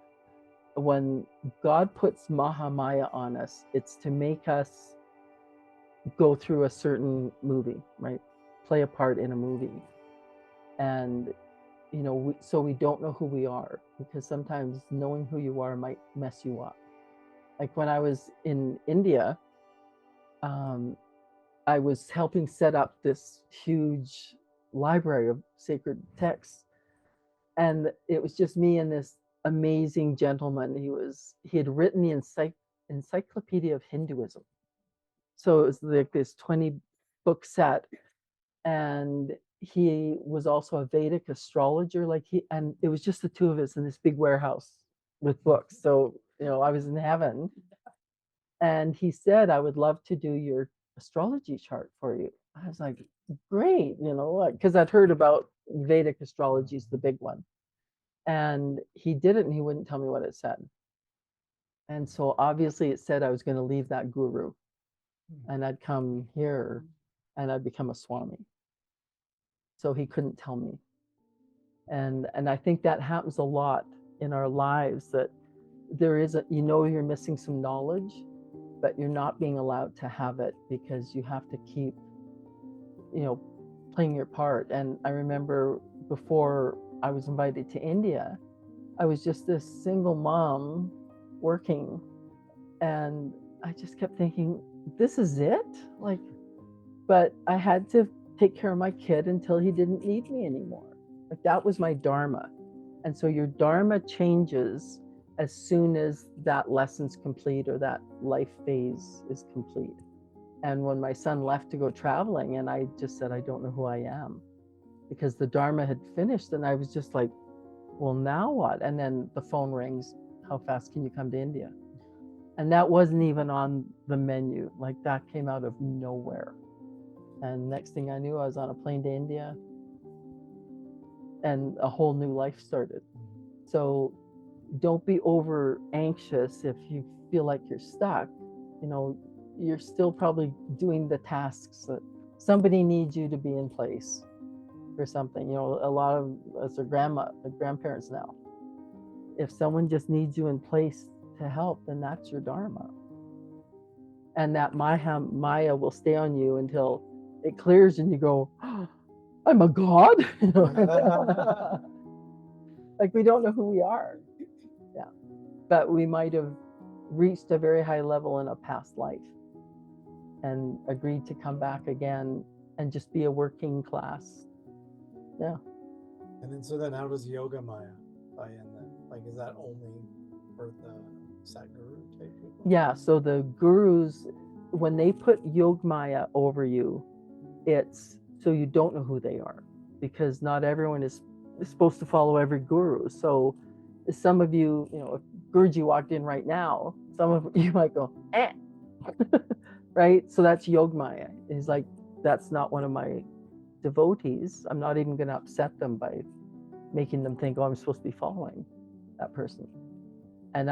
when God puts Mahamaya on us, it's to make us go through a certain movie, right? Play a part in a movie. And so we don't know who we are, because sometimes knowing who you are might mess you up. Like when I was in India, I was helping set up this huge library of sacred texts, and it was just me and this amazing gentleman. He had written the Encyclopedia of Hinduism, so it was like this 20-book set, and he was also a Vedic astrologer. And it was just the two of us in this big warehouse with books. So I was in heaven, and he said, "I would love to do your astrology chart for you." I was like, "Great," because I'd heard about Vedic astrology is the big one. And he did it, and he wouldn't tell me what it said. And so obviously it said I was going to leave that guru, and I'd come here and I'd become a Swami. So he couldn't tell me. And I think that happens a lot in our lives, that there is you're missing some knowledge, but you're not being allowed to have it, because you have to keep, playing your part. And I remember before I was invited to India, I was just this single mom working, and I just kept thinking, this is it? But I had to take care of my kid until he didn't need me anymore. That was my dharma. And so your dharma changes as soon as that lesson's complete, or that life phase is complete. And when my son left to go traveling, and I just said, I don't know who I am, because the dharma had finished, and I was just like, well, now what? And then the phone rings, how fast can you come to India? And that wasn't even on the menu. That came out of nowhere. And next thing I knew, I was on a plane to India, and a whole new life started. So don't be over anxious if you feel like you're stuck. You're still probably doing the tasks that somebody needs you to be in place for something. A lot of us are grandparents now. If someone just needs you in place to help, then that's your dharma. And that Maya will stay on you until it clears, and you go, oh, I'm a god. We don't know who we are. Yeah. But we might have reached a very high level in a past life and agreed to come back again and just be a working class. Yeah. And then how does Yoga Maya tie in then? Is that only for the Satguru type people? Yeah, so the gurus, when they put Yoga Maya over you, it's so you don't know who they are, because not everyone is supposed to follow every guru. So some of you, if Guruji walked in right now, some of you might go, eh. Right? So that's Yoga Maya. He's like, that's not one of my devotees. I'm not even going to upset them by making them think, oh, I'm supposed to be following that person. And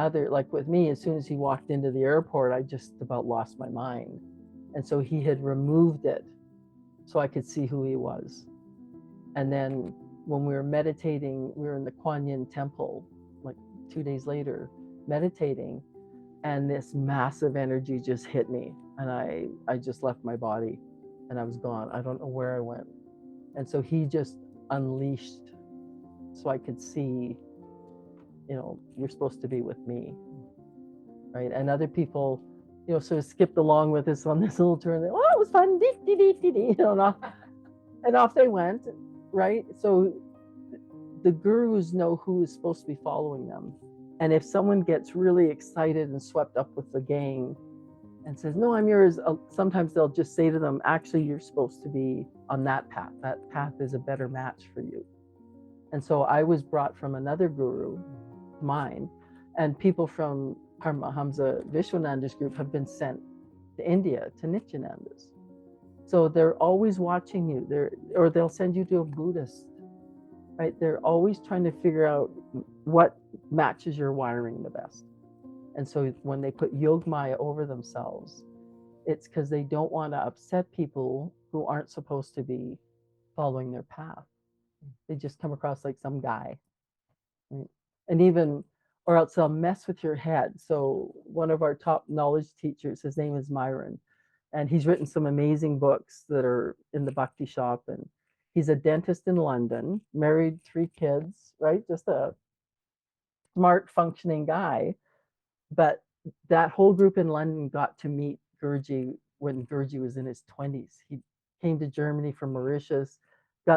with me, as soon as he walked into the airport, I just about lost my mind. And so he had removed it so I could see who he was. And then when we were meditating, we were in the Kuan Yin temple, 2 days later, meditating, and this massive energy just hit me, and I just left my body, and I was gone. I don't know where I went. And so he just unleashed, so I could see, you're supposed to be with me, right? And other people, sort of skipped along with us on this little tour, and oh, it was fun, and off they went, right? So the gurus know who is supposed to be following them. And if someone gets really excited and swept up with the gang and says, no, I'm yours, sometimes they'll just say to them, actually, you're supposed to be on that path. That path is a better match for you. And so I was brought from another guru, mine, and people from Paramahamsa Vishwananda's group have been sent to India, to Nityananda's. So they're always watching you, or they'll send you to a Buddhist, right? They're always trying to figure out what matches your wiring the best. And so when they put Yoga Maya over themselves, it's because they don't want to upset people who aren't supposed to be following their path. They just come across like some guy, right? And or else they'll mess with your head. So one of our top knowledge teachers, his name is Myron, and he's written some amazing books that are in the Bhakti shop, and He's a dentist in London, married, 3 kids, right? Just a smart, functioning guy. But that whole group in London got to meet Gurji when Gurji was in his 20s. He came to Germany from Mauritius.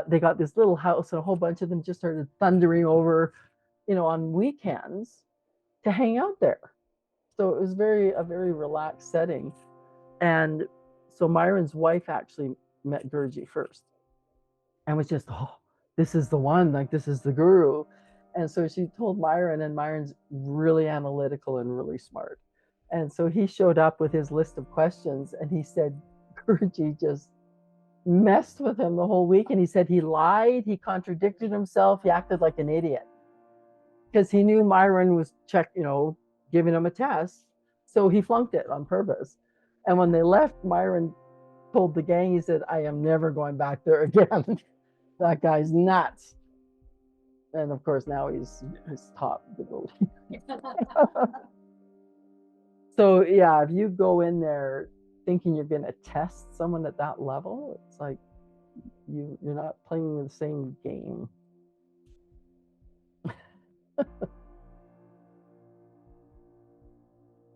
They got this little house, and a whole bunch of them just started thundering over, on weekends to hang out there. So it was a very relaxed setting. And so Myron's wife actually met Gurji first and was just, oh, this is the one, like this is the guru. And so she told Myron, and Myron's really analytical and really smart. And so he showed up with his list of questions, and he said Gurji just messed with him the whole week. And he said he lied, he contradicted himself, he acted like an idiot because he knew Myron was giving him a test. So he flunked it on purpose. And when they left, Myron told the gang, he said, I am never going back there again. That guy's nuts. And of course, now he's top devotee. So yeah, if you go in there thinking you're going to test someone at that level, it's like you're not playing the same game.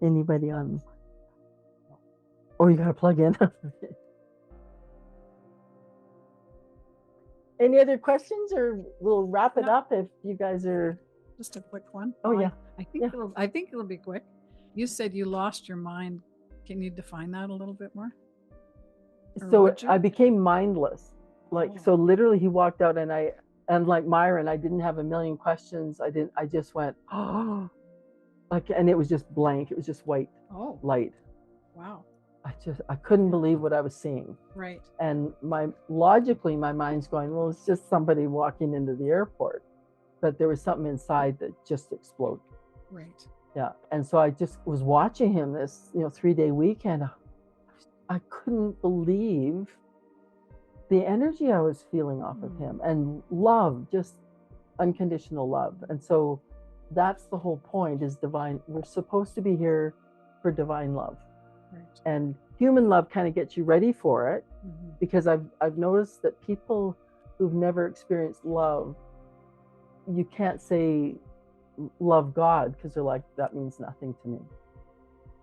Anybody on? Oh, you got to plug in. Any other questions, or we'll wrap it up if you guys are. Just a quick one. Oh yeah. I think it'll be quick. You said you lost your mind. Can you define that a little bit more? So I became mindless. So literally he walked out, and like Myron, I didn't have a million questions. I just went, oh, and it was just blank. It was just white light. Wow. I couldn't believe what I was seeing. Right. And logically, my mind's going, well, it's just somebody walking into the airport. But there was something inside that just exploded. Right. Yeah. And so I just was watching him this, 3-day weekend. I couldn't believe the energy I was feeling off of him, and love, just unconditional love. And so that's the whole point, is divine. We're supposed to be here for divine love. Right. And human love kind of gets you ready for it, because I've noticed that people who've never experienced love, you can't say love God, because they're like, that means nothing to me,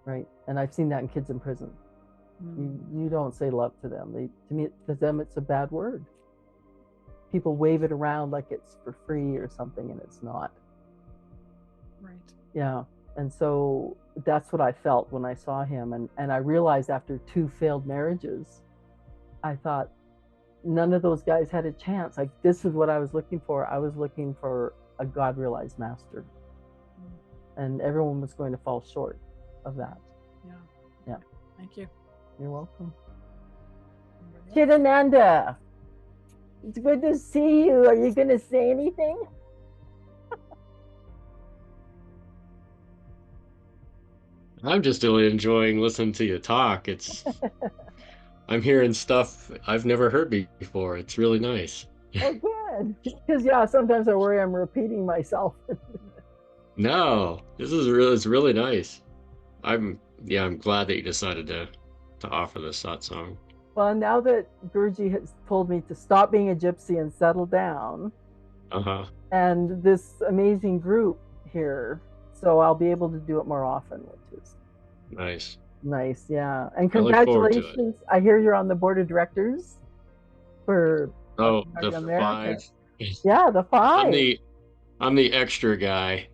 right? And I've seen that in kids in prison. You don't say love to them. To them it's a bad word. People wave it around like it's for free or something, and it's not. Right. Yeah. And so that's what I felt when I saw him. And I realized after 2 failed marriages, I thought none of those guys had a chance. Like, this is what I was looking for. I was looking for a God-realized master. And everyone was going to fall short of that. Yeah. Thank you. You're welcome. Chidananda, it's good to see you. Are you going to say anything? I'm just really enjoying listening to you talk. I'm hearing stuff I've never heard before. It's really nice. Oh, good. Because sometimes I worry I'm repeating myself. No, it's really nice. I'm glad that you decided to offer this satsang. Well, now that Gurji has told me to stop being a gypsy and settle down, and this amazing group here, so I'll be able to do it more often, which is nice. Yeah. And congratulations! I hear you're on the board of directors for the America. 5. Yeah, the 5. I'm the extra guy.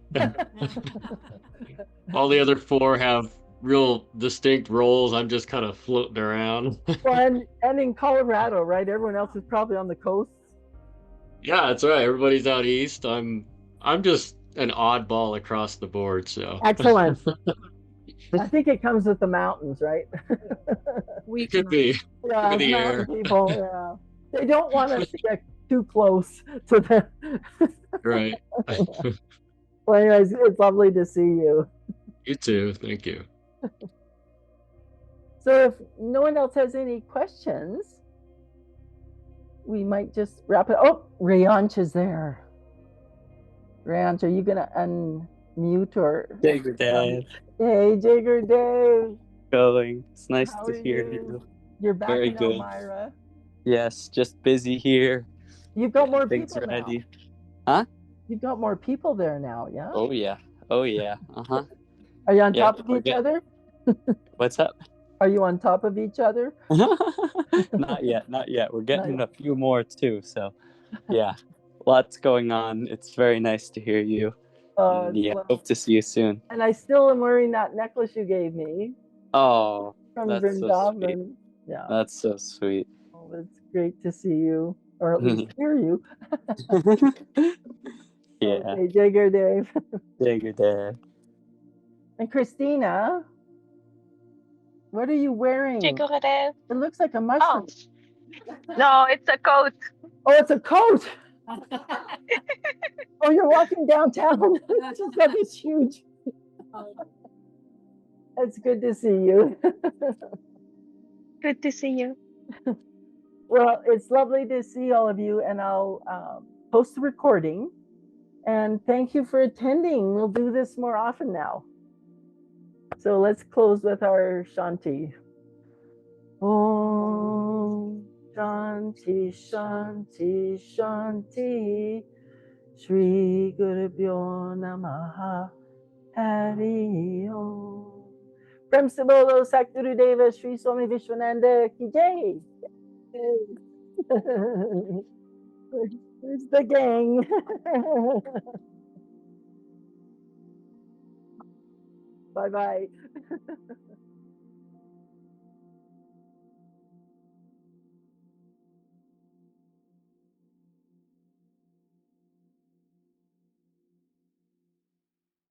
All the other 4 have real distinct roles. I'm just kind of floating around. Well, and in Colorado, right? Everyone else is probably on the coast. Yeah, that's right. Everybody's out east. I'm just an oddball across the board. So excellent. I think it comes with the mountains, right? We could be. Yeah, the air. People, yeah. They don't want us to get too close to them. Right. Well, anyways, it's lovely to see you. You too. Thank you. So if no one else has any questions, we might just wrap it. Oh, Rayanch is there. Rayanch, are you going to unmute or? Jager Dave. Hey, Jager Dave. Going. It's nice How to are hear you? you. You're back Very in good. Elmira. Yes, just busy here. You've got more Things people now. ready. Huh? You've got more people there now, yeah? Oh yeah. Oh yeah. Uh-huh. Are you on Yeah, top of each other? What's up? Are you on top of each other? Not yet. We're getting a few more too. So, yeah, lots going on. It's very nice to hear you. Yeah, hope to see you soon. And I still am wearing that necklace you gave me. Oh, from that's Vrindavan. so sweet. Yeah. That's so sweet. Oh, it's great to see you, or at least hear you. Yeah. Okay, Jai Gurudev. Jai Gurudev. And Christina, what are you wearing? Jai Gurudev. It looks like a mushroom. Oh. No, it's a coat. Oh, it's a coat. Oh, you're walking downtown. Just got this huge. It's good to see you. Good to see you. Well, it's lovely to see all of you, and I'll post the recording. And thank you for attending. We'll do this more often now. So let's close with our Shanti. Om Shanti Shanti Shanti Shri Gurubhyo Namaha Hari Om. Prem se bolo Satguru Deva Shri Swami Vishwananda ki jai. Where's the gang? Bye-bye.